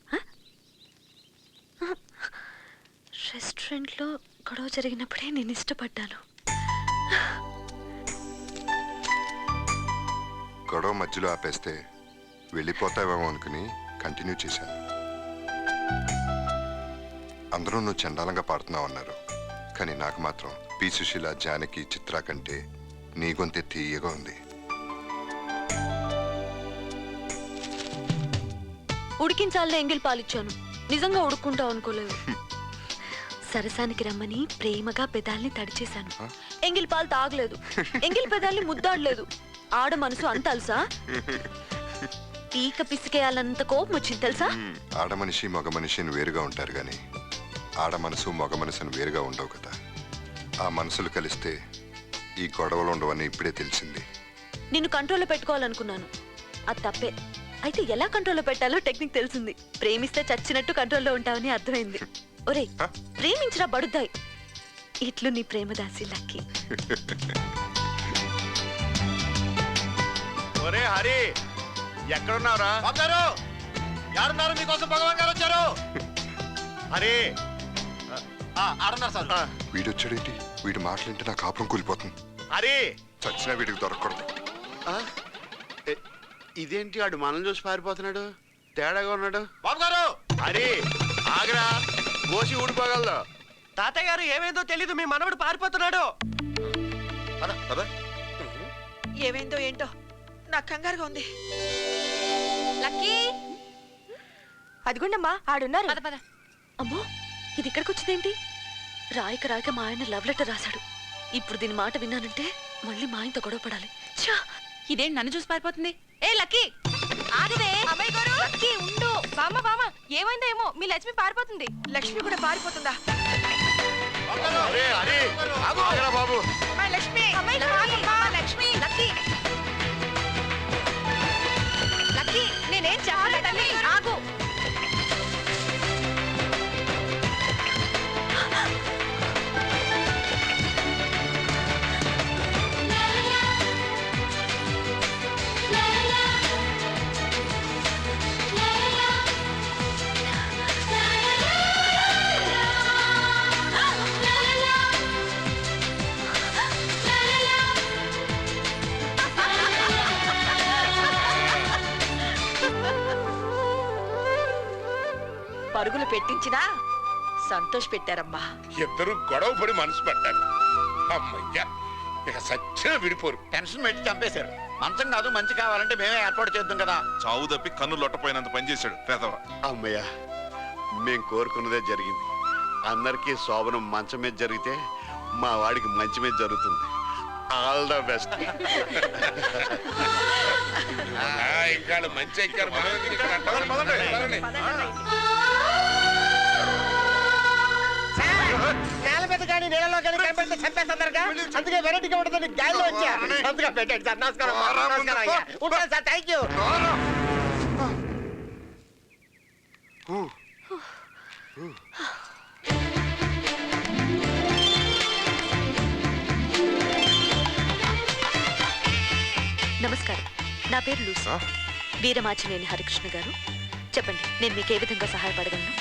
రెస్టారెంట్లో గొడవ జరిగినప్పుడే నేను ఇష్టపడ్డాను. గొడవ మధ్యలో ఆపేస్తే వెళ్ళిపోతావేమో అనుకుని కంటిన్యూ చేశాను. అందరూ నువ్వు చండాలంగా పాడుతున్నావు అన్నారు, కానీ నాకు మాత్రం పి సుశీల, జానకి, చిత్ర కంటే నీ గొంతే తీయగా ఉంది. ఉడికించాలనే ఎంగిల్ పాలిచ్చాను, నిజంగా ఉడుక్కుంటావు అనుకోలేదు. సరసానికి రమ్మని ప్రేమగా పెదాల్ని తడిచేశాను. ఎంగిల్ పాలు తాగలేదు, ఎంగిల్ పెదాల్ని ముద్దాడలేదు. ఆడ మనసు అంత అలసా, పీక పిసికేయాలంత కోపం వచ్చింది తెలుసా. ఆడ మనిషి మగ మనిషిని వేరుగా ఉంటారు కానీ ఆడ మనసు మగ మనసుని వేరుగా ఉండవు కదా. ఆ మనసులు కలిస్తే ఈ గొడవలు ఉండవని ఇప్పుడే తెలిసింది. నిన్ను కంట్రోల్లో పెట్టుకోవాలనుకున్నాను, అది తప్పే. అయితే ఎలా కంట్రోల్లో పెట్టాలో టెక్నిక్ తెలిసింది. ప్రేమిస్తే చచ్చినట్టు కంట్రోల్లో ఉంటావని అర్థమైంది. ఒరే ప్రేమించరా బడుద్దాయి, ఇట్లు నీ ప్రేమదాసి లక్కీ. ఒరే హరి, ఎక్కడున్నావురా? గారు ఎవరున్నారు? మీకోసం భగవాన్ గారు వచ్చారు. హరి ఆడున్నారు సార్. వీడొచ్చాడేంటి? వీడి మాటలేంటి? నా కాపురం కూలిపోతుంది. హరి చచ్చినా వీడికి దొరకకూడదు. ఇదేంటి ఆడు మనం చూసి పారిపోతున్నాడు, తేడాగా ఉన్నాడు. బాబు గారు, హరి ఆగరా, కోసి ఊడిపోగలదు. తాతయ్య గారు ఏమైందో తెలీదు, మీ మనవడు పారిపోతున్నాడు. ఏమైందో ఏంటో నాకు కంగారుగా ఉంది. లక్కీ అదిగోండమ్మా ఆడున్నారు. అమ్మో ఇది ఇక్కడికి వచ్చిందేంటి? రాయక రాయక మా ఆయన లవ్ లెటర్ రాశాడు. ఇప్పుడు దీని మాట విన్నానంటే మళ్ళీ మా ఆయనతో గొడవ పడాలి. ఛా! ఇదేంటి నన్ను చూసి పారిపోతుంది? ఏ లక్కీ, ఆగవే అమ్మాయి గారు లక్కీ ఉండు. బామ్మ బామ్మ, ఏమైందో ఏమో మీ లక్ష్మి పారిపోతుంది. లక్ష్మి కూడా పారిపోతుందా? బాబు అమ్మాయి లక్ష్మి అమ్మాయి లక్ష్మి లక్కీ లక్కీ నేనేం చెప్పలేదండి. ఆగు. పరుగులు పెట్టించినా సంతోష్ పెట్టారమ్మా. ఇద్దరు గొడవ పడి మనసు పడ్డారు. అమ్మయ్యా, ఇక సత్యం విడిపోరు. టెన్షన్ పెట్టి చంపేశారు. మంచం కాదు మంచి కావాలంటే మేమే ఏర్పాటు చేద్దాం కదా. చావు తప్పి కన్ను లొట్టపోయినంత పని చేశాడు పేదవ. అమ్మయ్య, మేం కోరుకున్నదే జరిగింది. అందరికీ శోభనం మంచం మీద జరిగితే మా వాడికి మంచి మీద జరుగుతుంది. All the best. ఇంకా మంచి ఎక్కారు. మనం ఎందుకు ఇక్కడ అంటాం? పదండి. నేల మీద కానీ నీళ్ళలో కానీ కనిపెడితే చంపేస్తున్నారుగా, అందుకే వెరైటీగా ఉంటుందని గాలిలో వచ్చా. అందుకే పెట్టండి సార్. నమస్కారం. నమస్కారం అయ్యా. ఉంటాను సార్. Thank you. నమస్కారం, నా పేరు లూసి. వీరమాచినేని హరికృష్ణ గారు, చెప్పండి నేను మీకు ఏ విధంగా సహాయపడగలను?